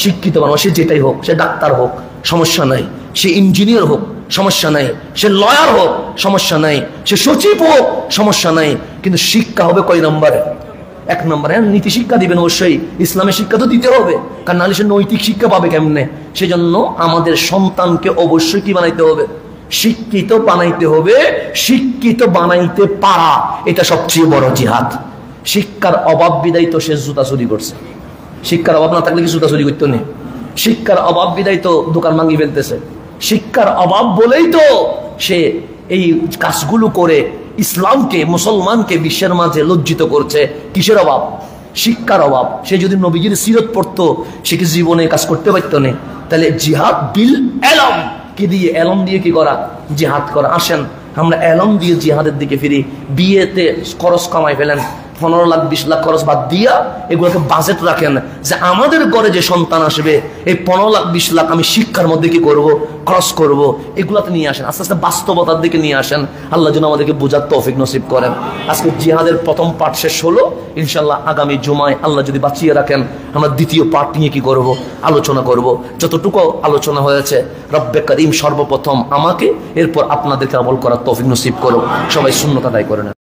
শিক্ষিত বানাবো। সে যেটাই হোক, সে ডাক্তার হোক, সমস্যা নাই। সে ইঞ্জিনিয়ার হোক, সমস্যা নাই। সে লয়ার হোক, সমস্যা নাই। সে সচিব হোক, সমস্যা নাই। কিন্তু শিক্ষা হবে কয় নম্বরে? এক নম্বরে। নীতি শিক্ষা দিবেন অবশ্যই, ইসলামের শিক্ষা তো দিতে হবে, কারণ নাহলে সে নৈতিক শিক্ষা পাবে কেমনে? সেজন্য আমাদের সন্তানকে অবশ্যই কি বানাইতে হবে? শিক্ষিত বানাইতে হবে। শিক্ষিত বানাইতে পারা, এটা সবচেয়ে বড় জিহাদ। শিক্ষার অভাব বিদায় তো সে জুতা চুরি করছে। শিক্ষার অভাব না থাকলে কি জুতা চুরি করতে নেই? শিক্ষার অভাব বিদায় তো দোকান ভাঙি ফেলতেছে। শিক্ষার অভাব বলেই তো সে এই কাজগুলো করে ইসলামকে, মুসলমানকে বিশ্বের মাঝে লজ্জিত করছে। কিসের অভাব? শিক্ষার অভাব। সে যদি নবীজির সিরত পড়তো, সে কি জীবনে কাজ করতে পারতো না? তাহলে জিহাদ বিল এলম, কি দিয়ে? এলম দিয়ে কি করা? জিহাদ করা। আসেন আমরা এলম দিয়ে জিহাদের দিকে ফিরি। বিয়েতে খরচ কমাই ফেলেন, 15 লাখ 20 লাখ খরচ বাদ দিয়া এগুলোকে বাজেট রাখেন যে আমাদের ঘরে যে সন্তান আসবে, এই 15 লাখ 20 লাখ আমি শিক্ষার মধ্যে কি করব? খরচ করব। এগুলাতে নিয়ে আসেন, আস্তে আস্তে বাস্তবতার দিকে নিয়ে আসেন। আল্লাহ যেন আমাদেরকে বোঝার তৌফিক নসিব করেন। আজকে জিহাদের প্রথম পার্ট শেষ হলো। ইনশাআল্লাহ আগামী জুমায় আল্লাহ যদি বাঁচিয়ে রাখেন, আমরা দ্বিতীয় পার্ট নিয়ে কি করব? আলোচনা করব। যতটুকু আলোচনা হয়েছে, রব্বে করিম সর্বপ্রথম আমাকে, এরপর আপনাদেরকে আমল করার তৌফিক নসিব করো। সবাই সুন্নত আদায় করে নেন।